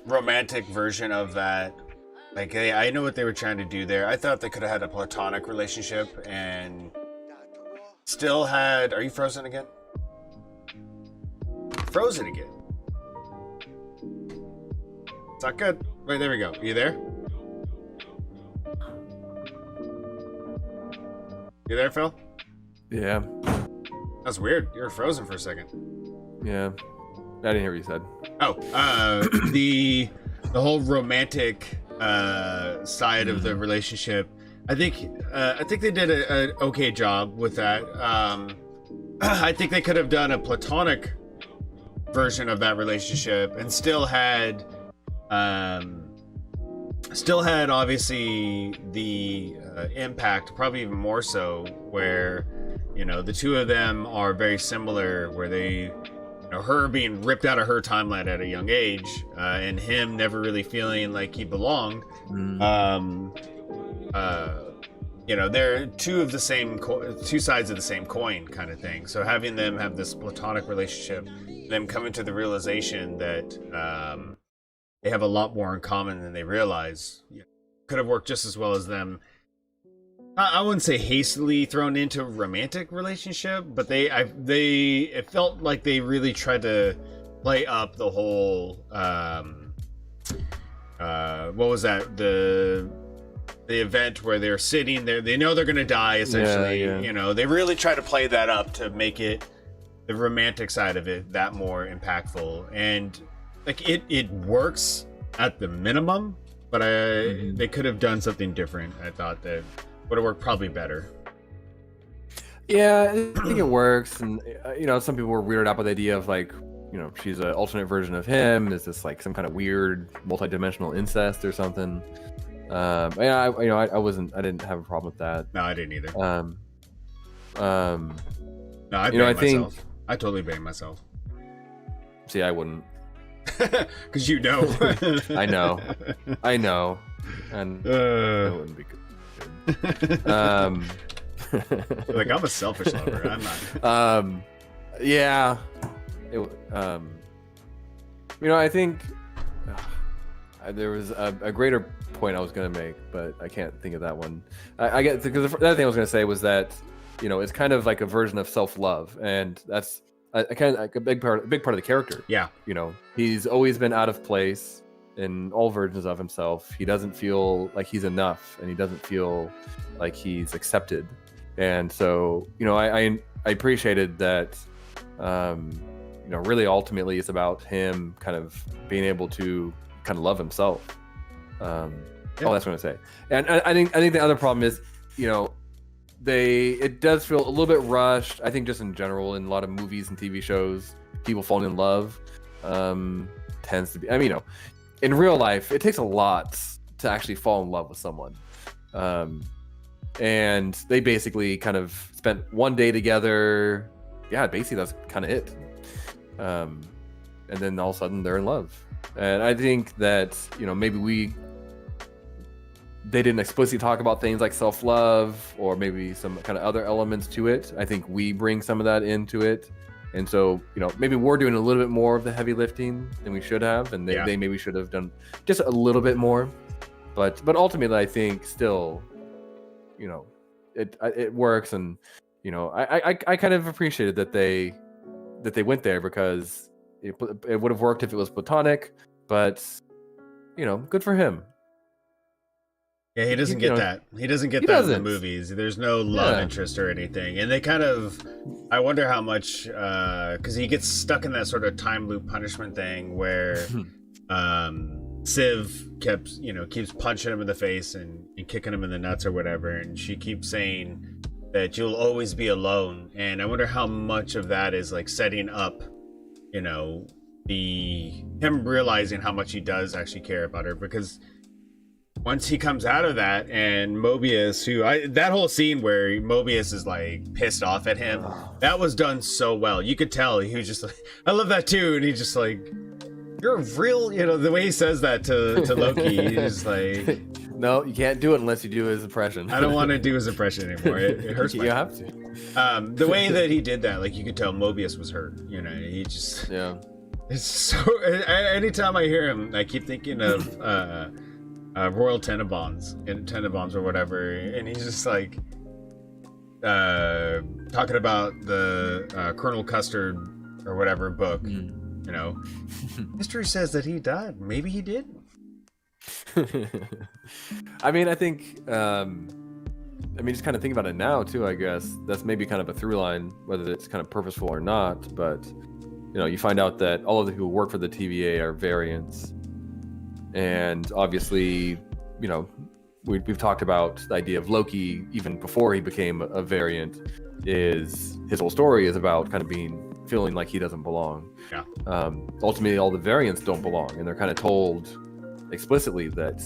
romantic version of that. Like, hey, I know what they were trying to do there. I thought they could have had a platonic relationship and still had. Are you frozen again? Frozen again. It's not good. Wait, there we go. Are you there? You there, Phil? Yeah. That's weird. You were frozen for a second. Yeah. I didn't hear what you said. Oh, the whole romantic side of the relationship. I think they did an okay job with that. I think they could have done a platonic version of that relationship and still had obviously the impact, probably even more so, where the two of them are very similar, where they her being ripped out of her timeline at a young age, and him never really feeling like he belonged. They're two sides of the same coin kind of thing. So having them have this platonic relationship, them coming to the realization that they have a lot more in common than they realize, could have worked just as well as them. I wouldn't say hastily thrown into a romantic relationship, but it felt like they really tried to play up the whole what was that, the event where they're sitting there, they know they're gonna die essentially. Yeah. They really try to play that up to make it, the romantic side of it, that more impactful, and like it works at the minimum, but they could have done something different. I thought that would have worked probably better. Yeah, I think it works, and some people were weirded out by the idea of like, she's an alternate version of him. Is this like some kind of weird multi-dimensional incest or something? I didn't have a problem with that. No, I didn't either. No, I banned myself. I totally banned myself. See, I wouldn't. Because I know, and that wouldn't be good. Like, I'm a selfish lover. I'm not. Yeah. I think there was a greater point I was going to make, but I can't think of that one. I get, because the other thing I was going to say was that it's kind of like a version of self-love, and that's kind of like a big part of the character. Yeah. He's always been out of place in all versions of himself. He doesn't feel like he's enough, and he doesn't feel like he's accepted. And so, I appreciated that. Really, ultimately, it's about him kind of being able to kind of love himself. Oh, that's what I'm gonna say. And I think the other problem is, it does feel a little bit rushed. I think just in general, in a lot of movies and TV shows, people falling in love tends to be. In real life, it takes a lot to actually fall in love with someone. And they basically kind of spent one day together. Yeah, basically that's kind of it. And then all of a sudden they're in love. And I think that, maybe they didn't explicitly talk about things like self-love or maybe some kind of other elements to it. I think we bring some of that into it. And so, maybe we're doing a little bit more of the heavy lifting than we should have, and they maybe should have done just a little bit more. But ultimately, I think still, it works, and I kind of appreciated that they went there, because it would have worked if it was platonic, but good for him. Yeah, he doesn't get that. He doesn't get that in the movies. There's no love interest or anything. And they kind of, I wonder how much, because he gets stuck in that sort of time loop punishment thing where Civ keeps punching him in the face and kicking him in the nuts or whatever. And she keeps saying that you'll always be alone. And I wonder how much of that is like setting up, him realizing how much he does actually care about her, because once he comes out of that, and Mobius, that whole scene where Mobius is like pissed off at him, that was done so well. You could tell he was just like, I love that too, and he just like, you're a real, the way he says that to Loki, he's like, no, you can't do it unless you do his impression. I don't want to do his impression anymore. It hurts my You have to. The way that he did that, like you could tell Mobius was hurt. He just It's so. Anytime I hear him, I keep thinking of Royal Tenenbaums or whatever, and he's just like talking about the Colonel Custard or whatever book. History says that he died. Maybe he did. I mean, I think. Just kind of think about it now too. I guess that's maybe kind of a through line, whether it's kind of purposeful or not. But you find out that all of the people who work for the TVA are variants, and obviously, we've talked about the idea of Loki even before he became a variant. Is his whole story is about kind of feeling like he doesn't belong. Yeah. Ultimately, all the variants don't belong, and they're kind of told explicitly that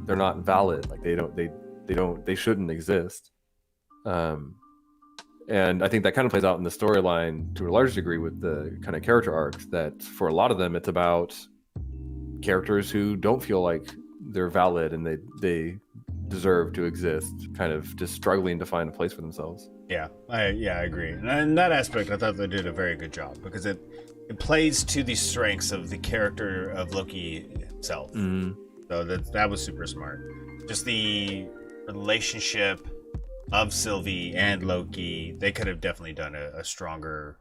they're not valid. Like they shouldn't exist. And I think that kind of plays out in the storyline to a large degree with the kind of character arcs that for a lot of them, it's about characters who don't feel like they're valid and they deserve to exist, kind of just struggling to find a place for themselves. Yeah, I agree. And in that aspect, I thought they did a very good job because it plays to the strengths of the character of Loki himself. Mm-hmm. So that was super smart. Just the relationship of Sylvie and Loki, they could have definitely done a stronger.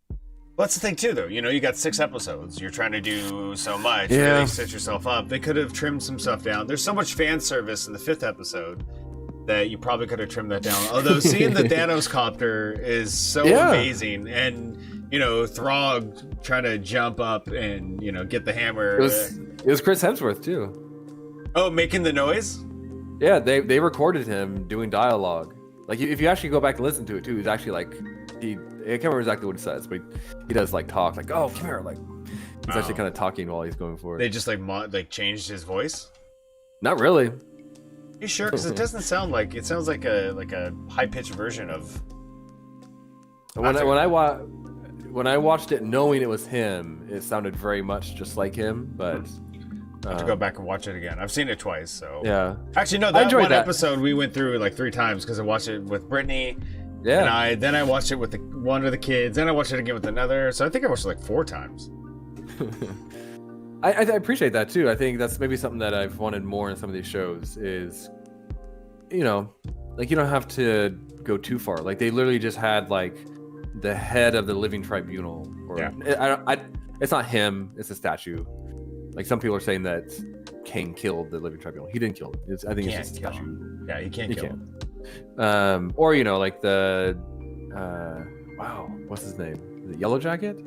Well, that's the thing too, though. You got 6 episodes. You're trying to do so much. Yeah. Really set yourself up. They could have trimmed some stuff down. There's so much fan service in the 5th episode that you probably could have trimmed that down. Although seeing the Thanos copter is so amazing, and Throg trying to jump up and get the hammer. It was Chris Hemsworth too. Oh, making the noise. Yeah, they recorded him doing dialogue. Like if you actually go back and listen to it too, he's actually like I can't remember exactly what he says, but he does like talk like, "Oh, come here," like he's actually kind of talking while he's going for it. They just like changed his voice. Not really. You sure? Because it doesn't sound like it sounds like a high pitched version of. When I watched it knowing it was him, it sounded very much just like him, but. I have to go back and watch it again. I've seen it twice, so yeah. Actually, no, that one episode we went through like 3 times because I watched it with Brittany. Yeah. And then I watched it with one of the kids. Then I watched it again with another. So I think I watched it like 4 times. I appreciate that too. I think that's maybe something that I've wanted more in some of these shows is, like you don't have to go too far. Like they literally just had like the head of the Living Tribunal. It's not him. It's a statue. Like some people are saying that Kang killed the Living Tribunal. He didn't kill him. I think it's just a statue. Yeah, he can't kill him. Or like the what's his name? The Yellow Jacket?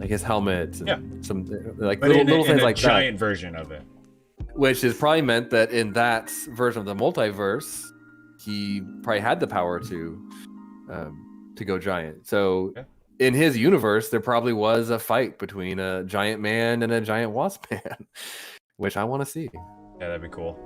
Like his helmet. And some like little things like that. Giant version of it. Which is probably meant that in that version of the multiverse, he probably had the power to go giant. So. Yeah. In his universe, there probably was a fight between a giant man and a giant wasp man, which I want to see. Yeah, that'd be cool.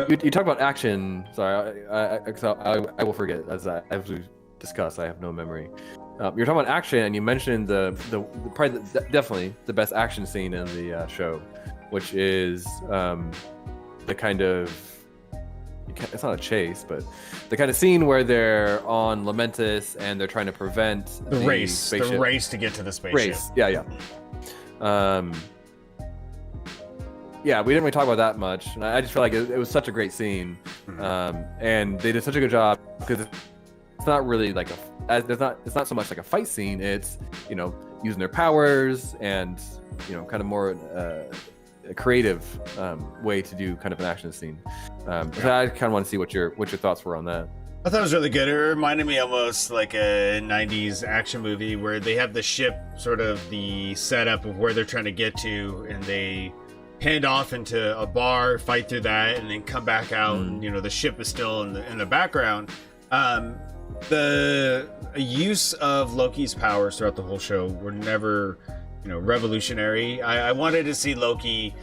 You talk about action. Sorry, I will forget as we discussed. I have no memory. You're talking about action, and you mentioned definitely the best action scene in the show, which is the kind of. It's not a chase, but the kind of scene where they're on Lamentus and they're trying to prevent the race to get to the spaceship. Race, yeah. Yeah, we didn't really talk about that much. And I just feel like it was such a great scene, and they did such a good job because it's not really like it's not so much like a fight scene. It's using their powers and kind of more. A creative way to do kind of an action scene. So I kind of want to see what your thoughts were on that. I thought it was really good. It reminded me almost like a 90s action movie where they have the ship sort of the setup of where they're trying to get to, and they hand off into a bar, fight through that, and then come back out, and the ship is still in the background. The use of Loki's powers throughout the whole show were never revolutionary. I wanted to see Loki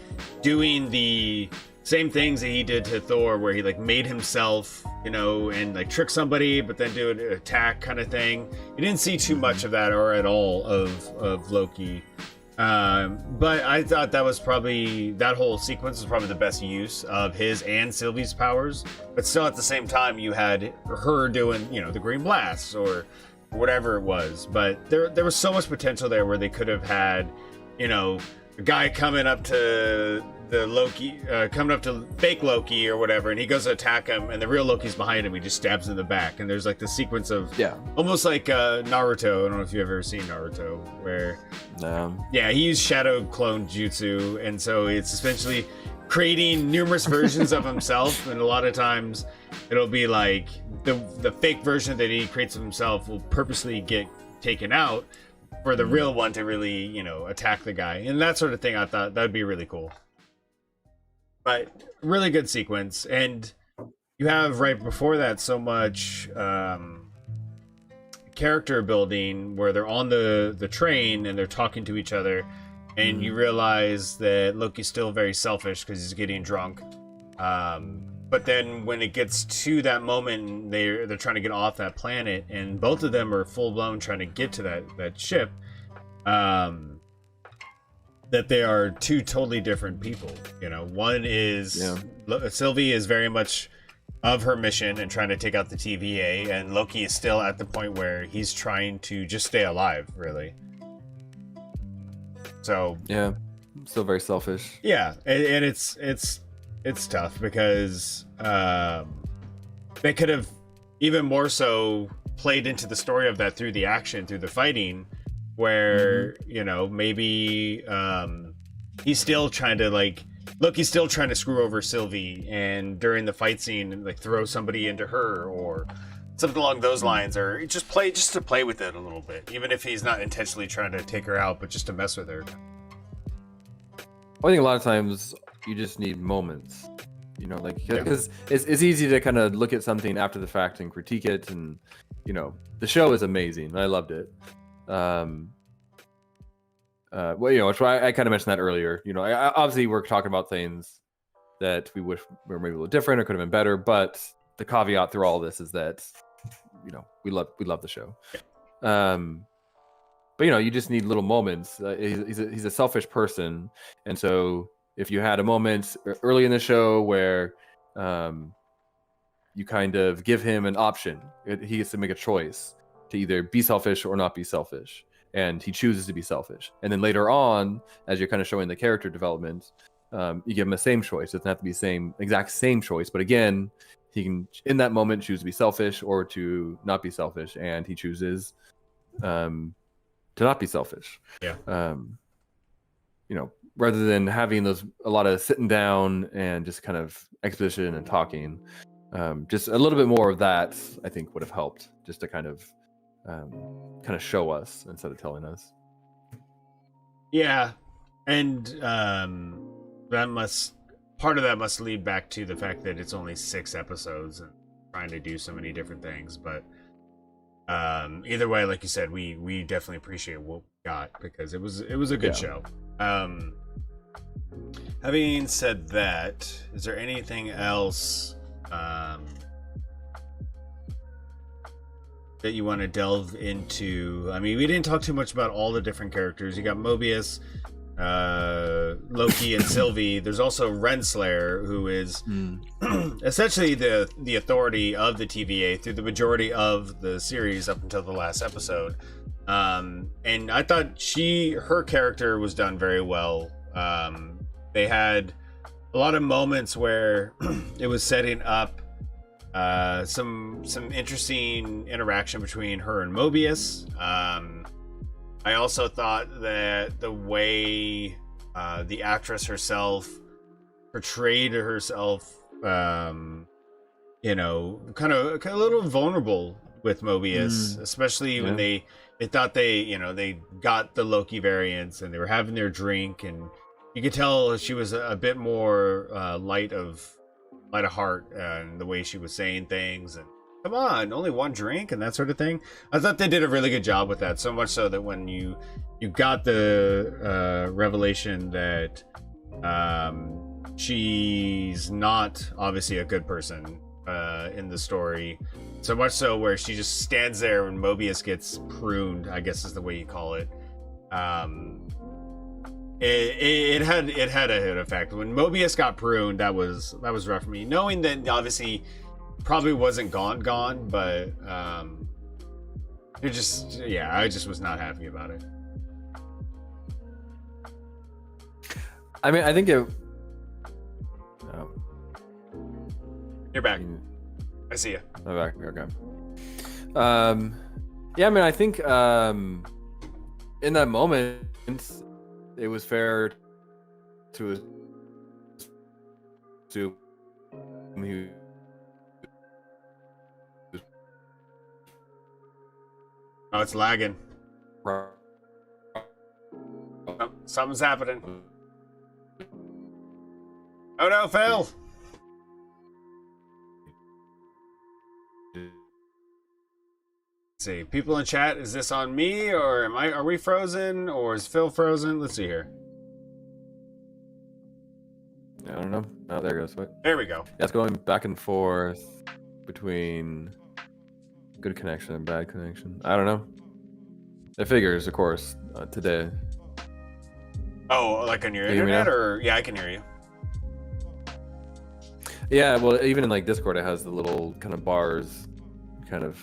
doing the same things that he did to Thor, where he like made himself and like trick somebody, but then do an attack kind of thing. You didn't see too much of that or at all of Loki. But I thought that whole sequence was probably the best use of his and Sylvie's powers. But still, at the same time, you had her doing, the green blasts or whatever it was. But there was so much potential there where they could have had, a guy coming up to the Loki, coming up to fake Loki or whatever, and he goes to attack him, and the real Loki's behind him. He just stabs him in the back, and there's like the sequence of almost like Naruto. I don't know if you've ever seen Naruto, where he used shadow clone jutsu, and so it's essentially creating numerous versions of himself, and a lot of times it'll be like the fake version that he creates of himself will purposely get taken out for the real one to really, attack the guy, and that sort of thing. I thought that'd be really cool. But really good sequence, and you have right before that so much character building where they're on the train and they're talking to each other, and you realize that Loki's still very selfish because he's getting drunk. But then when it gets to that moment, they're trying to get off that planet, and both of them are full blown trying to get to that ship. That they are two totally different people. One is Sylvie is very much of her mission and trying to take out the TVA, and Loki is still at the point where he's trying to just stay alive, really. So still very selfish. Yeah, and it's tough because they could have even more so played into the story of that through the action, through the fighting, where maybe he's still trying to Loki's still trying to screw over Sylvie, and during the fight scene throw somebody into her or something along those lines, or just to play with it a little bit, even if he's not intentionally trying to take her out, but just to mess with her. I think a lot of times you just need moments, because it's easy to kind of look at something after the fact and critique it, and the show is amazing. I loved it. Which I kind of mentioned that earlier. Obviously we're talking about things that we wish were maybe a little different or could have been better, but the caveat through all this is that we love the show. But you just need little moments. He's a selfish person, and so if you had a moment early in the show where you kind of give him an option, he gets to make a choice to either be selfish or not be selfish, and he chooses to be selfish. And then later on, as you're kind of showing the character development, you give him the same choice. It doesn't have to be exact same choice, but again, he can in that moment choose to be selfish or to not be selfish, and he chooses to not be selfish. Rather than having a lot of sitting down and just kind of exposition and talking, just a little bit more of that I think would have helped, just to kind of show us instead of telling us. And part of that must lead back to the fact that it's only 6 episodes and trying to do so many different things. But either way, like you said, we definitely appreciate what we got, because it was a good show. Having said that, is there anything else that you want to delve into? I mean, we didn't talk too much about all the different characters. You got Mobius, Loki, and Sylvie. There's also Renslayer, who is essentially the authority of the TVA through the majority of the series up until the last episode. And I thought her character was done very well. They had a lot of moments where it was setting up some interesting interaction between her and Mobius. I also thought that the way the actress herself portrayed herself, kind of a little vulnerable with Mobius, especially when they thought they got the Loki variants and they were having their drink, and you could tell she was a bit more light of heart and the way she was saying things, and come on, only one drink and that sort of thing. I thought they did a really good job with that, so much so that when you got the revelation that she's not obviously a good person, in the story. So much so where she just stands there when Mobius gets pruned, I guess is the way you call it. It had a hit effect. When Mobius got pruned, that was rough for me. Knowing that obviously probably wasn't gone, but it just, yeah, I just was not happy about it. I mean, I think it. Oh, You're back. I see you. I'm back. Okay. Yeah, I mean, I think in that moment, it was fair to assume he was. Oh, it's lagging. Oh, something's happening. Oh no, Phil! Let's see, people in chat, is this on me or are we frozen or is Phil frozen? Let's see here. I don't know. Oh, there it goes. What? There we go. Yeah, it's going back and forth between good connection and bad connection. I don't know. It figures, of course, today. Oh, like on your Can you hear me internet, now? or yeah, I can hear you. Yeah, well, even in like Discord, it has the little kind of bars, kind of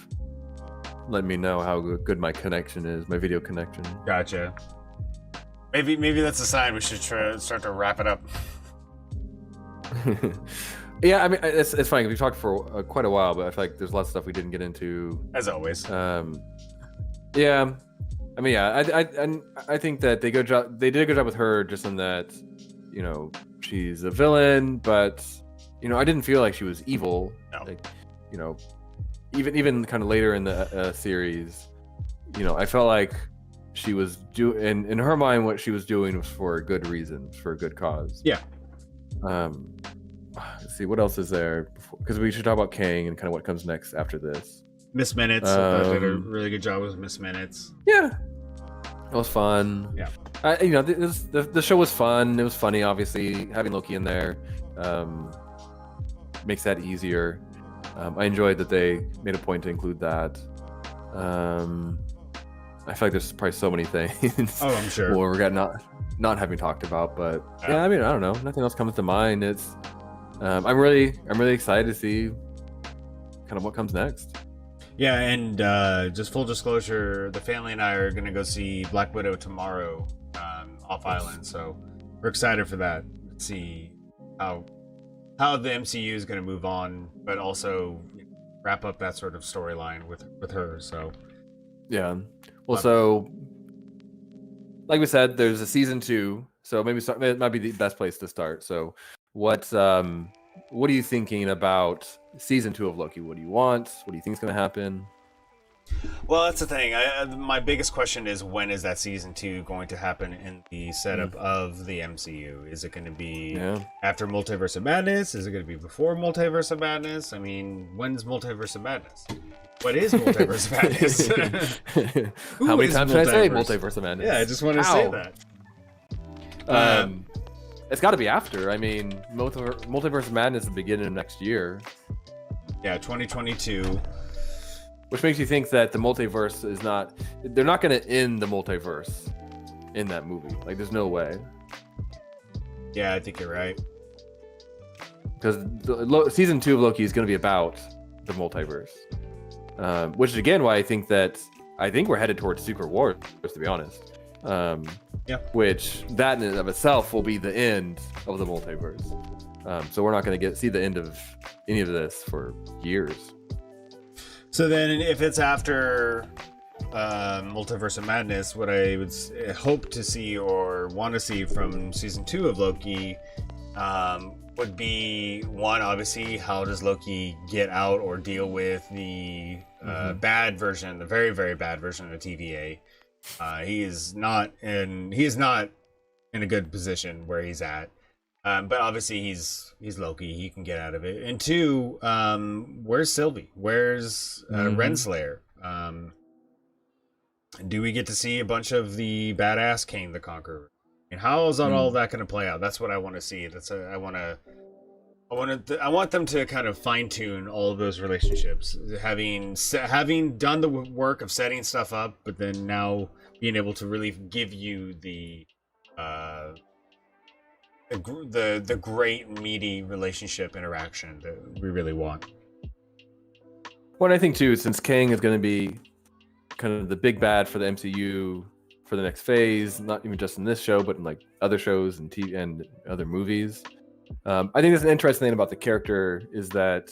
let me know how good my connection is, my video connection. Gotcha. Maybe that's a sign we should start to wrap it up. Yeah, I mean, it's funny. We talked for quite a while, but I feel like there's lots of stuff we didn't get into. As always. Yeah, I mean, yeah, I think that they did a good job with her, just in that, you know, she's a villain, but you know, I didn't feel like she was evil. No. Like, you know, even kind of later in the series, you know, I felt like she was in her mind, what she was doing was for a good reason, for a good cause. Yeah. Let's see, what else is there? Because we should talk about Kang and kind of what comes next after this. Miss Minutes. I did a really good job with Miss Minutes. Yeah, it was fun. Yeah. You know, the show was fun. It was funny, obviously. Having Loki in there makes that easier. I enjoyed that they made a point to include that. I feel like there's probably so many things. Oh, I'm sure. Or we're not having talked about, but yeah, I mean, I don't know. Nothing else comes to mind. It's I'm really excited to see kind of what comes next. Yeah, and just full disclosure, the family and I are gonna go see Black Widow tomorrow, off island. So we're excited for that. Let's see how the MCU is gonna move on, but also wrap up that sort of storyline with her. So yeah. Well, so like we said, there's a season 2, so maybe it might be the best place to start. So what are you thinking about season 2 of Loki? What do you want? What do you think is going to happen? Well, that's the thing. My biggest question is, when is that season 2 going to happen in the setup of the MCU? Is it going to be after Multiverse of Madness? Is it going to be before Multiverse of Madness? I mean, when's Multiverse of Madness? What is Multiverse of Madness? How many times should I say Multiverse of Madness? Yeah, I just want to say that. It's got to be after. I mean, Multiverse of Madness is the beginning of next year. Yeah, 2022. Which makes you think that the multiverse is not... They're not going to end the multiverse in that movie. Like, there's no way. Yeah, I think you're right. Because season 2 of Loki is going to be about the multiverse. Which is, again, why I think we're headed towards Secret Wars, to be honest. Which, that in and of itself, will be the end of the multiverse. So we're not going to see the end of any of this for years. So then, if it's after Multiverse of Madness, what I would hope to see or want to see from season 2 of Loki would be, one, obviously, how does Loki get out or deal with the bad version, the very, very bad version of TVA. He is not in a good position where he's at. But obviously he's Loki. He can get out of it. And 2, where's Sylvie? Where's Renslayer? Do we get to see a bunch of the badass Kang the Conqueror? And how is all that going to play out? That's what I want to see. I want to I want them to kind of fine tune all of those relationships, having done the work of setting stuff up, but then now being able to really give you uh, the great meaty relationship interaction that we really want. Well, I think too, since Kang is going to be kind of the big bad for the MCU for the next phase, not even just in this show, but in like other shows and TV and other movies. I think that's an interesting thing about the character is that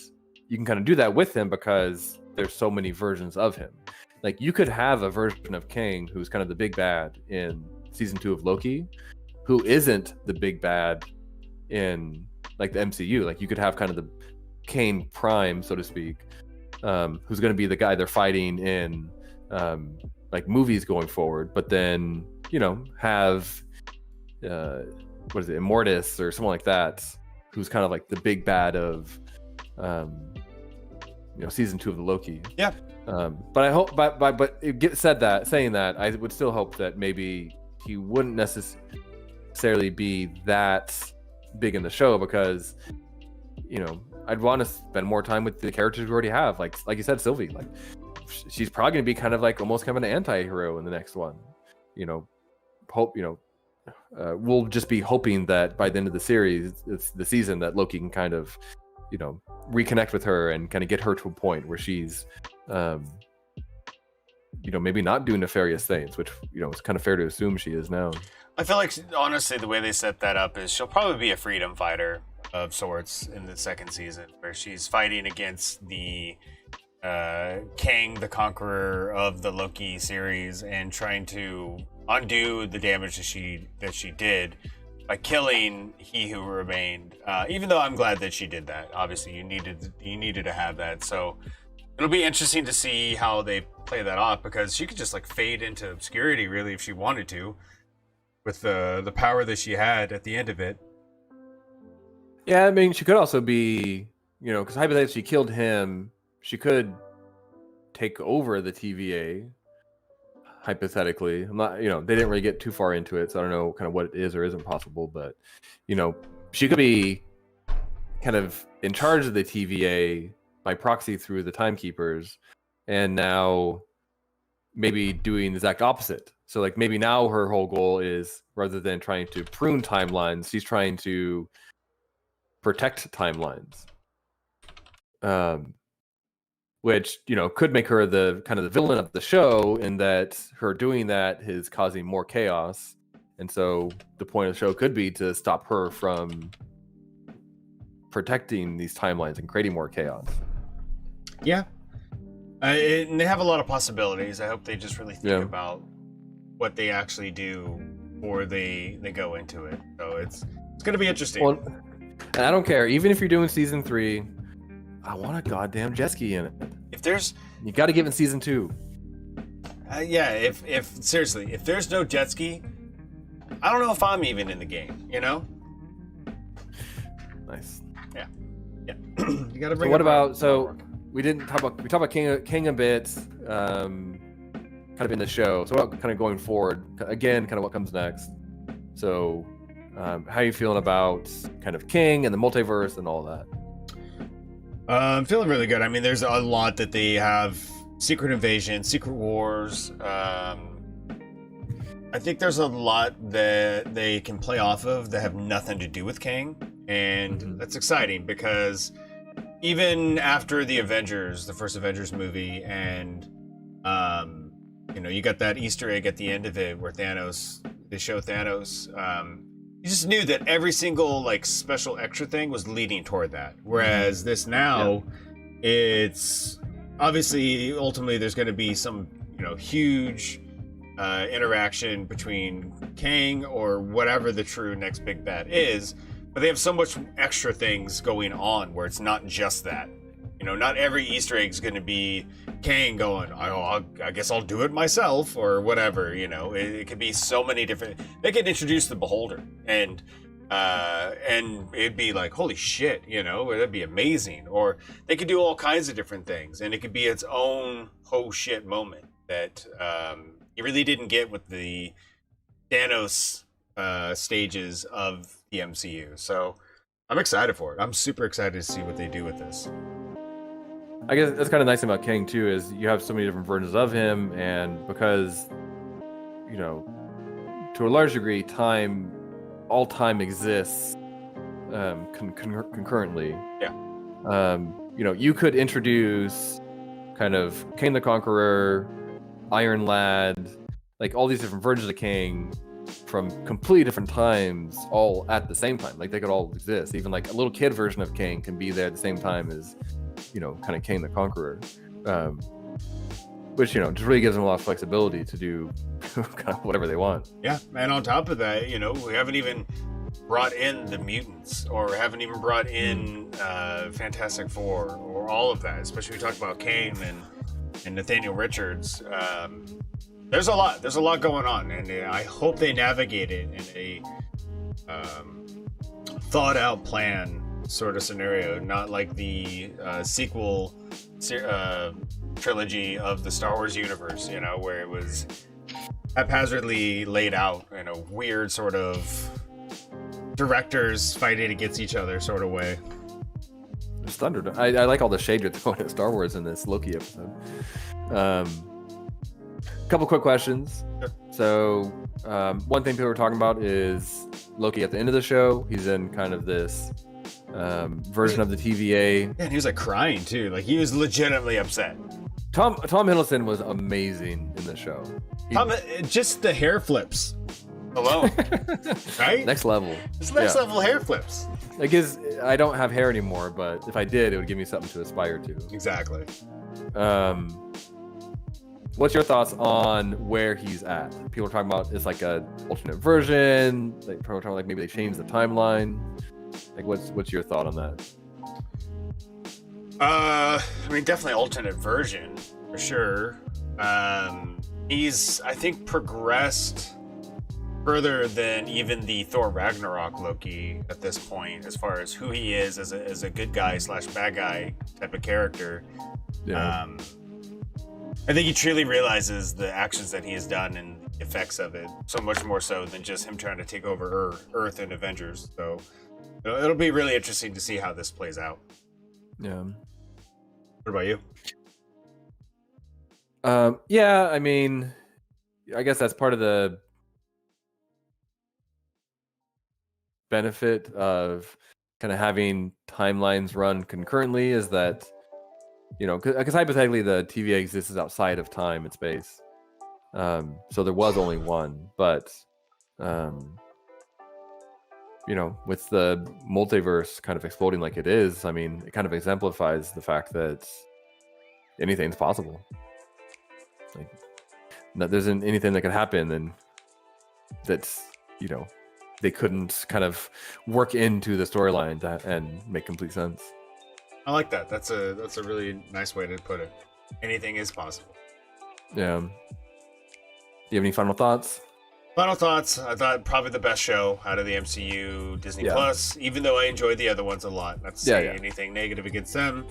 you can kind of do that with him because there's so many versions of him. Like you could have a version of Kang who's kind of the big bad in season 2 of Loki, who isn't the big bad in like the MCU. Like you could have kind of the Kang Prime, so to speak, who's going to be the guy they're fighting in like movies going forward, but then have what is it, Immortus or someone like that, who's kind of like the big bad of season 2 of the Loki. Yeah. But I hope, but saying that, I would still hope that maybe he wouldn't necessarily be that big in the show because I'd want to spend more time with the characters we already have, like you said, Sylvie. Like she's probably going to be kind of like almost kind of an anti-hero in the next one. Hope we'll just be hoping that by the end of the series, it's the season, that Loki can kind of reconnect with her and kind of get her to a point where she's maybe not doing nefarious things, which it's kind of fair to assume she is now. I feel like honestly the way they set that up is she'll probably be a freedom fighter of sorts in the second season, where she's fighting against the Kang the Conqueror of the Loki series and trying to undo the damage that she did by killing He Who Remained. Even though I'm glad that she did that. Obviously, you needed to have that. So it'll be interesting to see how they play that off, because she could just like fade into obscurity really if she wanted to, with the power that she had at the end of it. Yeah, I mean, she could also be, because hypothetically she killed him, she could take over the TVA. Hypothetically, I'm not, they didn't really get too far into it, so I don't know kind of what it is or isn't possible, but she could be kind of in charge of the TVA by proxy through the Timekeepers, and now maybe doing the exact opposite. So like maybe now her whole goal is, rather than trying to prune timelines, she's trying to protect timelines. Which could make her the kind of the villain of the show, in that her doing that is causing more chaos, and so the point of the show could be to stop her from protecting these timelines and creating more chaos. Yeah, and they have a lot of possibilities. I hope they just really think about what they actually do before they go into it. So it's going to be interesting. Well, and I don't care, even if you're doing season 3. I want a goddamn jet ski in it. You got to give it season 2. Yeah, if seriously, if there's no jet ski, I don't know if I'm even in the game. Nice. Yeah. You got to bring. So what about? So we talked about King a bit, kind of in the show. So what, kind of going forward, again, kind of what comes next. So, how are you feeling about kind of King and the multiverse and all that? I'm feeling really good. I mean, there's a lot that they have: Secret Invasion, Secret Wars. I think there's a lot that they can play off of that have nothing to do with Kang, and that's exciting, because even after the first Avengers movie, and you got that Easter egg at the end of it where they show Thanos. You just knew that every single like special extra thing was leading toward that. Whereas this now, it's obviously ultimately there's going to be some huge interaction between Kang or whatever the true next big bad is, but they have so much extra things going on where it's not just that. Not every Easter egg is going to be Kang going, I guess I'll do it myself, or whatever. It could be so many different. They could introduce the Beholder, and it'd be like, holy shit, that'd be amazing. Or they could do all kinds of different things, and it could be its own oh shit moment that you really didn't get with the Thanos stages of the MCU. So I'm excited for it. I'm super excited to see what they do with this. I guess that's kind of nice about Kang too, is you have so many different versions of him, and because to a large degree, all time exists concurrently. Yeah. You could introduce kind of Kang the Conqueror, Iron Lad, like all these different versions of Kang from completely different times, all at the same time. Like they could all exist. Even like a little kid version of Kang can be there at the same time as, kind of Kang the Conqueror, which just really gives them a lot of flexibility to do kind of whatever they want. Yeah, and on top of that, we haven't even brought in the mutants, or haven't even brought in Fantastic Four, or all of that. Especially we talked about Kane and Nathaniel Richards. There's a lot going on, and I hope they navigate it in a thought out plan sort of scenario, not like the sequel trilogy of the Star Wars universe, where it was haphazardly laid out in a weird sort of directors fighting against each other sort of way. It's thunder. I like all the shade you're throwing at Star Wars in this Loki episode. Couple quick questions. Sure. So one thing people were talking about is Loki at the end of the show. He's in kind of this version of the TVA. Yeah, and he was like crying too. Like he was legitimately upset. Tom Hiddleston was amazing in the show. Just the hair flips alone, right? Next level. It's next level hair flips. Like I don't have hair anymore, but if I did, it would give me something to aspire to. Exactly. What's your thoughts on where he's at? People are talking about it's like a alternate version. Like people are talking like maybe they changed the timeline. Like what's your thought on that? I mean, definitely alternate version for sure. He's, I think, progressed further than even the Thor Ragnarok Loki at this point, as far as who he is as a good guy / bad guy type of character. Yeah. I think he truly realizes the actions that he has done and the effects of it, so much more so than just him trying to take over Earth and Avengers. So it'll be really interesting to see how this plays out. Yeah. What about you? Yeah, I mean, I guess that's part of the benefit of kind of having timelines run concurrently is that, because hypothetically the TVA exists outside of time and space. So there was only one, but, with the multiverse kind of exploding like it is, I mean, it kind of exemplifies the fact that anything's possible. Like, there isn't anything that could happen, and that's they couldn't kind of work into the storyline and make complete sense. I like that. That's a really nice way to put it. Anything is possible. Yeah. Do you have any final thoughts? Final thoughts. I thought probably the best show out of the MCU, Disney Plus. Even though I enjoyed the other ones a lot, not to say anything negative against them.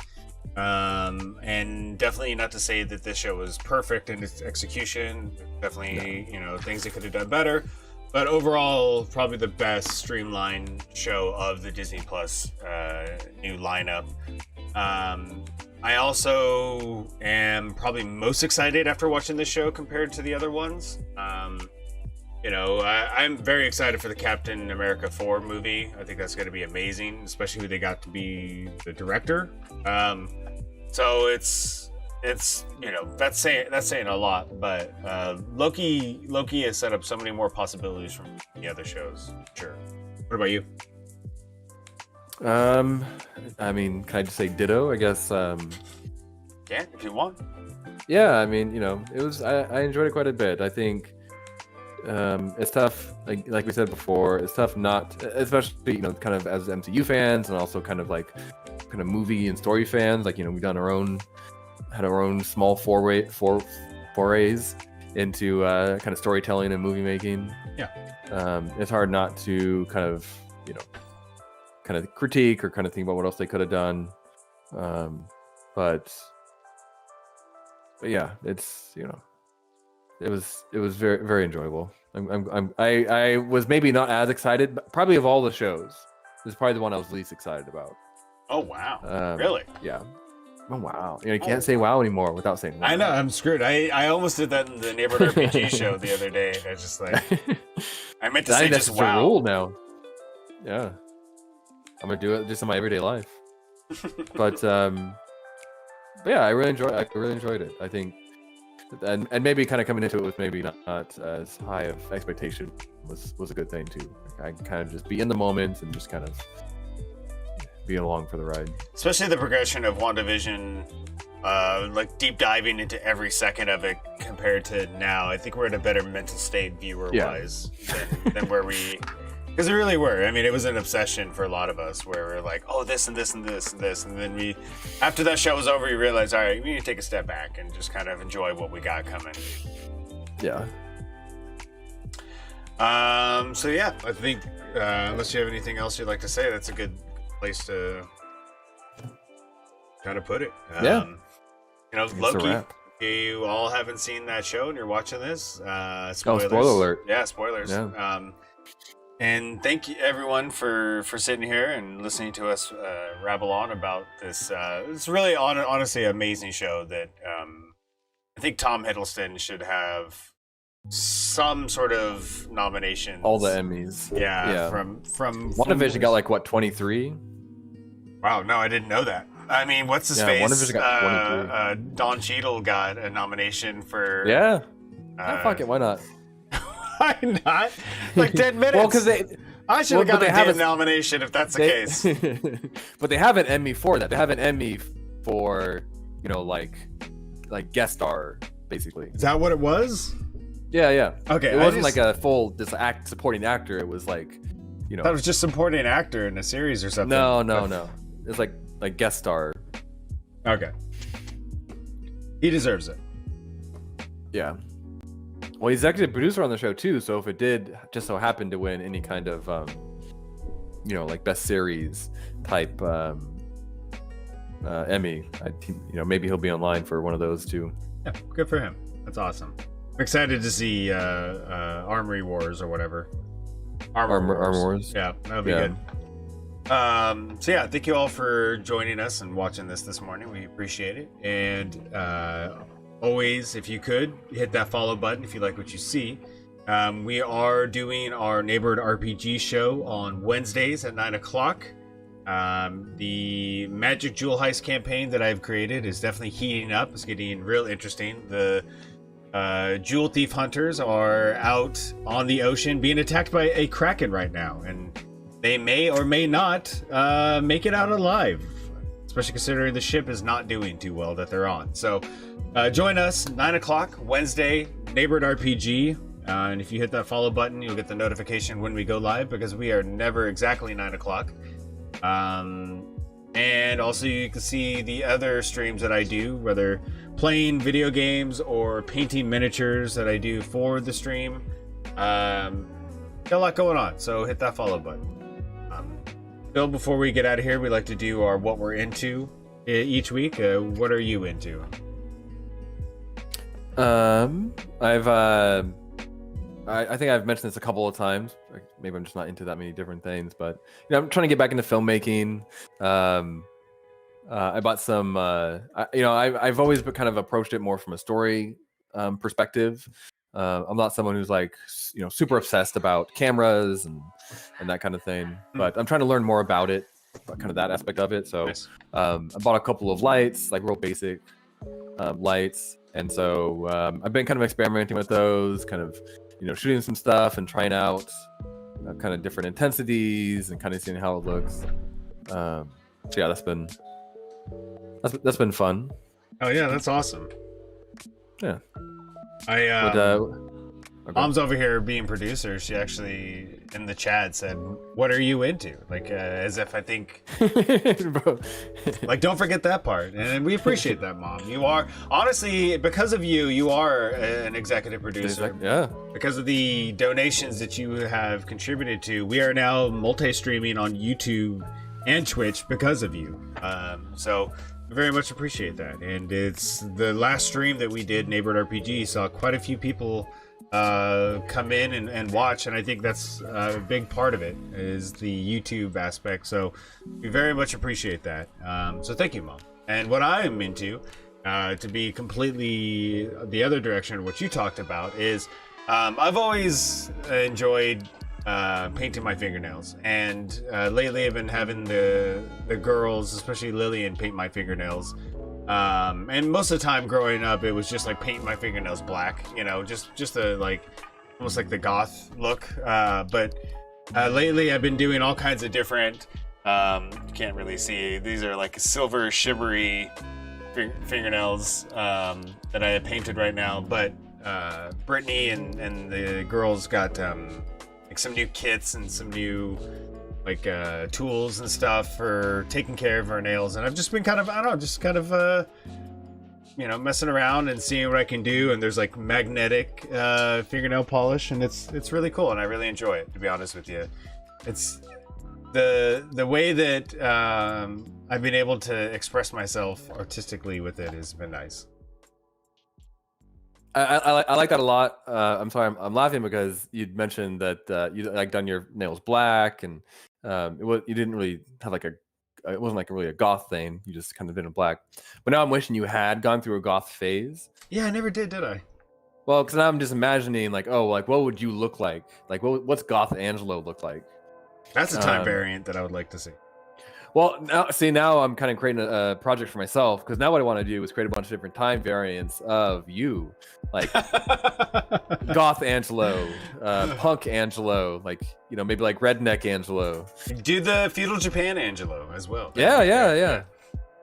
And definitely not to say that this show was perfect in its execution. Definitely, things it could have done better. But overall, probably the best streamlined show of the Disney Plus new lineup. I also am probably most excited after watching this show compared to the other ones. I'm very excited for the Captain America 4 movie. I think that's going to be amazing, especially who they got to be the director. So it's that's saying a lot, but Loki has set up so many more possibilities from the other shows. Sure. What about you? I mean, can I just say ditto? I guess. Yeah, if you want. Yeah, I mean, it was. I enjoyed it quite a bit. I think it's tough. Like we said before, it's tough not, especially kind of as MCU fans, and also kind of movie and story fans. Like we've done had our own small forays into kind of storytelling and movie making. Yeah. It's hard not to kind of critique or kind of think about what else they could have done. But yeah, it's it was very, very enjoyable. I was maybe not as excited, but probably of all the shows, is probably the one I was least excited about. Oh wow! Really? Yeah. Oh wow! You can't say wow anymore without saying wow. I know, I'm screwed. I almost did that in the Neighborhood RPG show the other day. I just like I meant to say just wow. A rule now. Yeah, I'm gonna do it just in my everyday life. But yeah, I really enjoyed it. I think, and maybe kind of coming into it with maybe not as high of expectation was a good thing too. I can kind of just be in the moment and just kind of be along for the ride. Especially the progression of WandaVision, like deep diving into every second of it compared to now. I think we're in a better mental state viewer-wise than where we... Because we really were. I mean, it was an obsession for a lot of us where we're like, oh, this and this and this and this. And then after that show was over, you realize, all right, we need to take a step back and just kind of enjoy what we got coming. Yeah. So yeah, I think, unless you have anything else you'd like to say, that's a good place to kind of put it. Yeah. You know, Loki, you all haven't seen that show and you're watching this. Spoilers. Oh, spoiler alert. Yeah, spoilers. Yeah. And thank you everyone for sitting here and listening to us rabble on about this. It's really honestly an amazing show that I think Tom Hiddleston should have some sort of nominations. All the Emmys. Yeah. From WandaVision got like what, 23? Wow, no, I didn't know that. I mean, what's his face? WandaVision got 23. Don Cheadle got a nomination for. Yeah. Fuck it, why not? Why not? Like 10 minutes. Well, because I should have got a damn nomination if that's the case. But they have an Emmy for that. They have an Emmy for, like guest star, basically. Is that what it was? Yeah. Okay. It wasn't like a full supporting actor. It was like, That was just supporting actor in a series or something. No. It's like guest star. Okay. He deserves it. Yeah. Well, he's executive producer on the show too, so if it did just so happen to win any kind of, like best series type Emmy, maybe he'll be online for one of those too. Yeah, good for him. That's awesome. I'm excited to see Armory Wars or whatever. Armor Wars. Yeah, that'll be good. So yeah, thank you all for joining us and watching this morning. We appreciate it. And always, if you could, hit that follow button if you like what you see. We are doing our Neighborhood RPG show on Wednesdays at 9 o'clock. The Magic Jewel Heist campaign that I've created is definitely heating up. It's getting real interesting. The Jewel Thief Hunters are out on the ocean being attacked by a Kraken right now. And they may or may not make it out alive. Especially considering the ship is not doing too well that they're on. So join us 9 o'clock Wednesday, Neighborhood RPG. And if you hit that follow button, you'll get the notification when we go live, because we are never exactly 9 o'clock. And also you can see the other streams that I do, whether playing video games or painting miniatures that I do for the stream. Got a lot going on, so hit that follow button. Bill, before we get out of here, we like to do our what we're into each week. What are you into? I think I've mentioned this a couple of times. Maybe I'm just not into that many different things, but I'm trying to get back into filmmaking. I bought some. I've always kind of approached it more from a story perspective. I'm not someone who's like super obsessed about cameras and that kind of thing, but I'm trying to learn more about it, kind of that aspect of it. So Nice. I bought a couple of lights, like real basic lights, and so I've been kind of experimenting with those, kind of shooting some stuff and trying out kind of different intensities and kind of seeing how it looks. So yeah, that's been fun. Oh yeah, that's awesome. Yeah. Mom's over here being producer. She actually in the chat said, "What are you into?" Like as if I think, like don't forget that part. And we appreciate that, Mom. You are honestly, because of you, you are an executive producer. Yeah. Because of the donations that you have contributed to, we are now multi-streaming on YouTube and Twitch because of you. So very much appreciate that. And it's the last stream that we did, Neighborhood RPG, saw quite a few people come in and watch, and I think that's a big part of it is the YouTube aspect. So we very much appreciate that. So thank you, Mom. And what I'm into, to be completely the other direction of what you talked about, is I've always enjoyed painting my fingernails, and lately I've been having the girls, especially Lillian, paint my fingernails. And most of the time growing up, it was just like painting my fingernails black, you know, just a like almost like the goth look. But lately I've been doing all kinds of different, you can't really see, these are like silver shimmery fingernails that I have painted right now. But Brittany and the girls got like some new kits and some new like tools and stuff for taking care of our nails, and I've just been kind of, I don't know, just kind of you know, messing around and seeing what I can do. And there's like magnetic fingernail polish, and it's really cool, and I really enjoy it, to be honest with you. It's the way that I've been able to express myself artistically with it has been nice. I like that a lot. I'm sorry, I'm laughing because you'd mentioned that you like done your nails black, and you didn't really have like it wasn't like really a goth thing. You just kind of been in black. But now I'm wishing you had gone through a goth phase. Yeah, I never did I? Well, because now I'm just imagining like, oh, like what would you look like? Like what's goth Angelo look like? That's a time variant that I would like to see. Well, now I'm kind of creating a project for myself, because now what I want to do is create a bunch of different time variants of you, like goth Angelo, punk Angelo, like, you know, maybe like redneck Angelo. Do the feudal Japan Angelo as well. Yeah.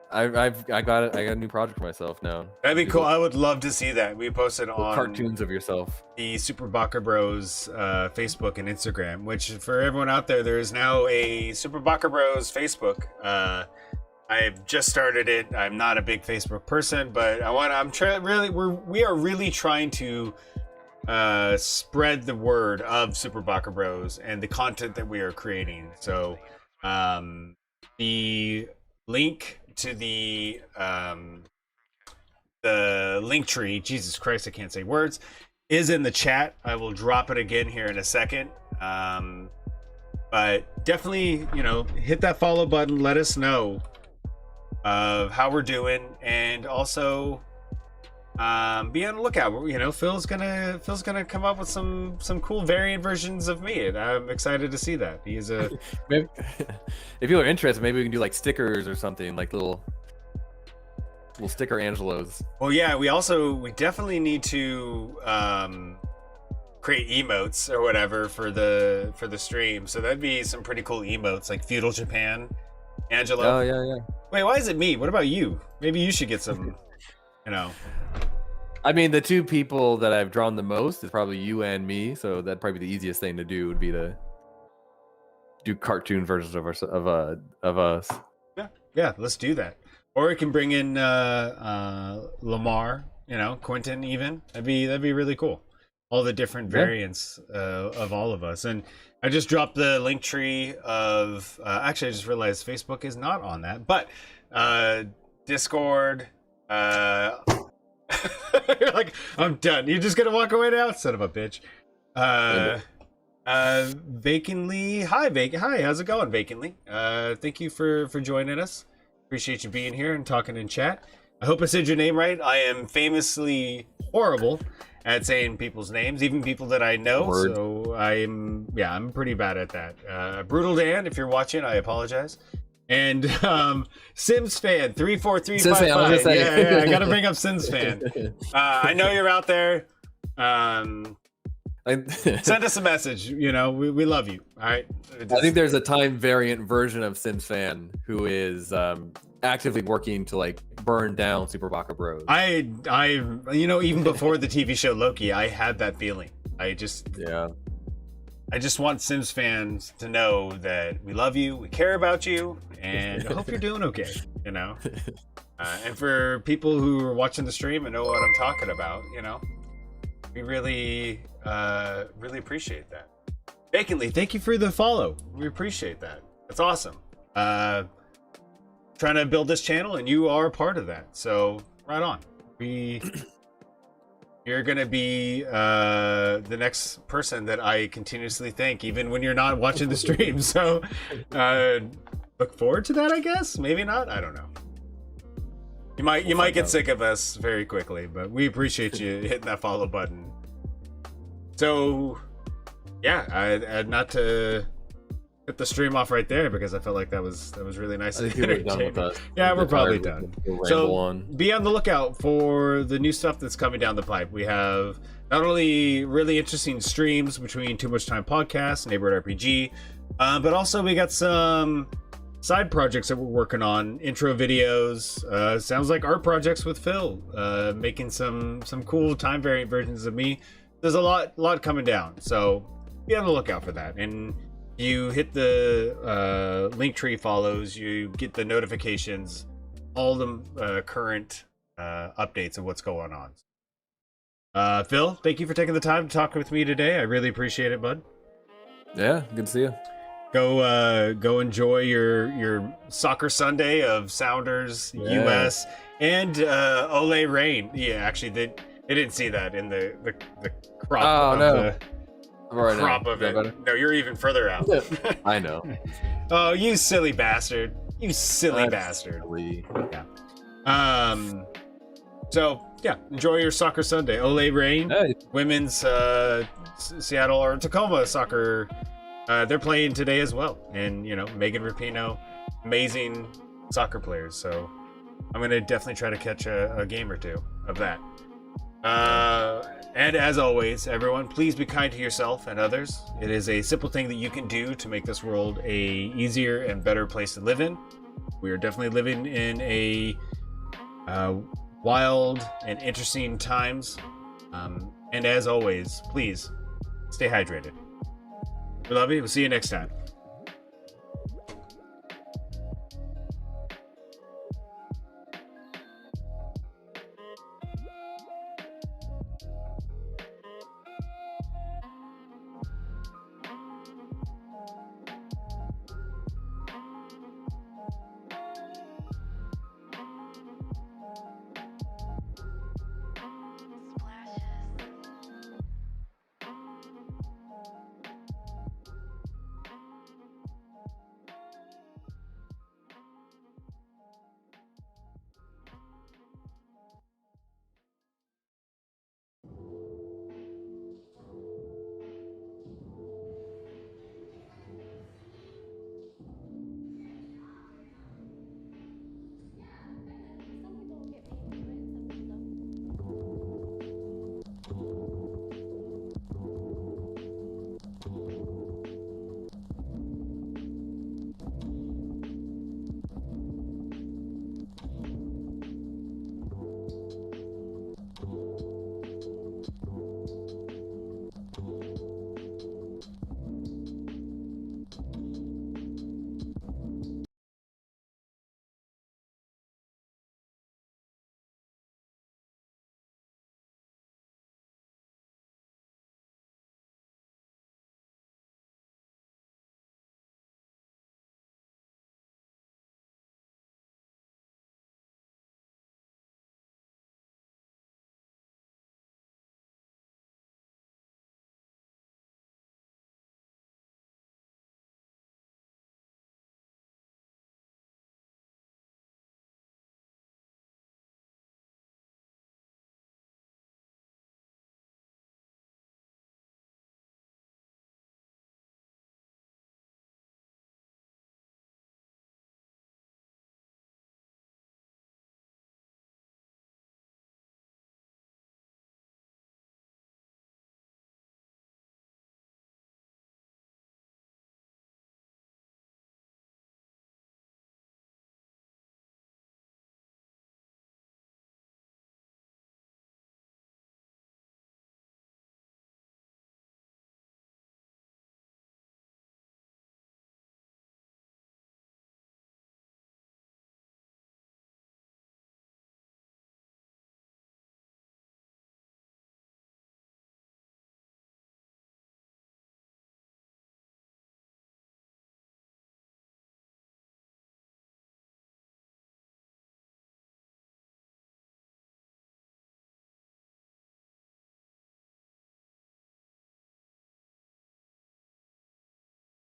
I got it. I got a new project for myself now. That'd be cool. I would love to see that. We posted on cartoons of yourself. The Super Baka Bros Facebook and Instagram, which for everyone out there, there is now a Super Baka Bros Facebook. I've just started it. I'm not a big Facebook person, but we are really trying to spread the word of Super Baka Bros and the content that we are creating. So the link to the link tree, Jesus Christ, I can't say words, is in the chat. I will drop it again here in a second. But definitely, you know, hit that follow button. Let us know of how we're doing, and also be on the lookout. You know, Phil's gonna come up with some cool variant versions of me, and I'm excited to see that. He's a maybe, if you are interested, maybe we can do like stickers or something, like little sticker Angelos. Well, yeah, we definitely need to create emotes or whatever for the stream. So that'd be some pretty cool emotes, like feudal Japan Angelo. Oh yeah. Wait, why is it me? What about you? Maybe you should get some, you know. I mean, the two people that I've drawn the most is probably you and me, so that'd probably be the easiest thing to do, would be to do cartoon versions of us. Yeah, let's do that. Or we can bring in Lamar, you know, Quentin even. That'd be really cool. All the different variants of all of us. And I just dropped the link tree of actually I just realized Facebook is not on that, but Discord, you're like, I'm done. You're just gonna walk away now, son of a bitch. Vacantly, hi, how's it going, Vacantly? Thank you for joining us. Appreciate you being here and talking in chat. I hope I said your name right. I am famously horrible at saying people's names, even people that I know. Word. So I'm pretty bad at that. Brutal Dan, if you're watching, I apologize. And Sims fan 34355. Yeah, I gotta bring up Sims fan. I know you're out there. Send us a message. You know, we love you. All right. I think there's a time variant version of Sims fan who is actively working to like burn down Super Baka Bros. I you know, even before the TV show Loki, I had that feeling. I just want Sims fans to know that we love you, we care about you, and I hope you're doing okay, you know? And for people who are watching the stream and know what I'm talking about, you know, we really appreciate that. Vacantly, thank you for the follow. We appreciate that. That's awesome. Trying to build this channel, and you are a part of that. So, right on. We You're gonna be the next person that I continuously thank, even when you're not watching the stream. So look forward to that, I guess. Maybe not. I don't know. You might get sick of us very quickly, but we appreciate you hitting that follow button. So yeah, I not to get the stream off right there because I felt like that was really nice. I think we're done with that. Yeah, we're probably done. So be on the lookout for the new stuff that's coming down the pipe. We have not only really interesting streams between Too Much Time Podcast, Neighborhood RPG, but also we got some side projects that we're working on, intro videos, sounds like art projects with Phil, making some cool time variant versions of me. There's a lot coming down, so be on the lookout for that. And you hit the link tree follows, you get the notifications, all the current updates of what's going on. Phil, thank you for taking the time to talk with me today. I really appreciate it, bud. Yeah, good to see you. Go enjoy your soccer Sunday of Sounders US and Ole Rain. Yeah, actually they didn't see that in the crop of it. No, you're even further out. I know. Oh, you silly bastard. You silly bastard. Silly. Yeah. So yeah, enjoy your soccer Sunday. Ole Rain, women's Seattle or Tacoma soccer. They're playing today as well, and Megan Rapinoe, amazing soccer players. So I'm gonna definitely try to catch a game or two of that. And as always, everyone, please be kind to yourself and others. It is a simple thing that you can do to make this world a easier and better place to live in. We are definitely living in a wild and interesting times. And as always, please stay hydrated. We love you. We'll see you next time.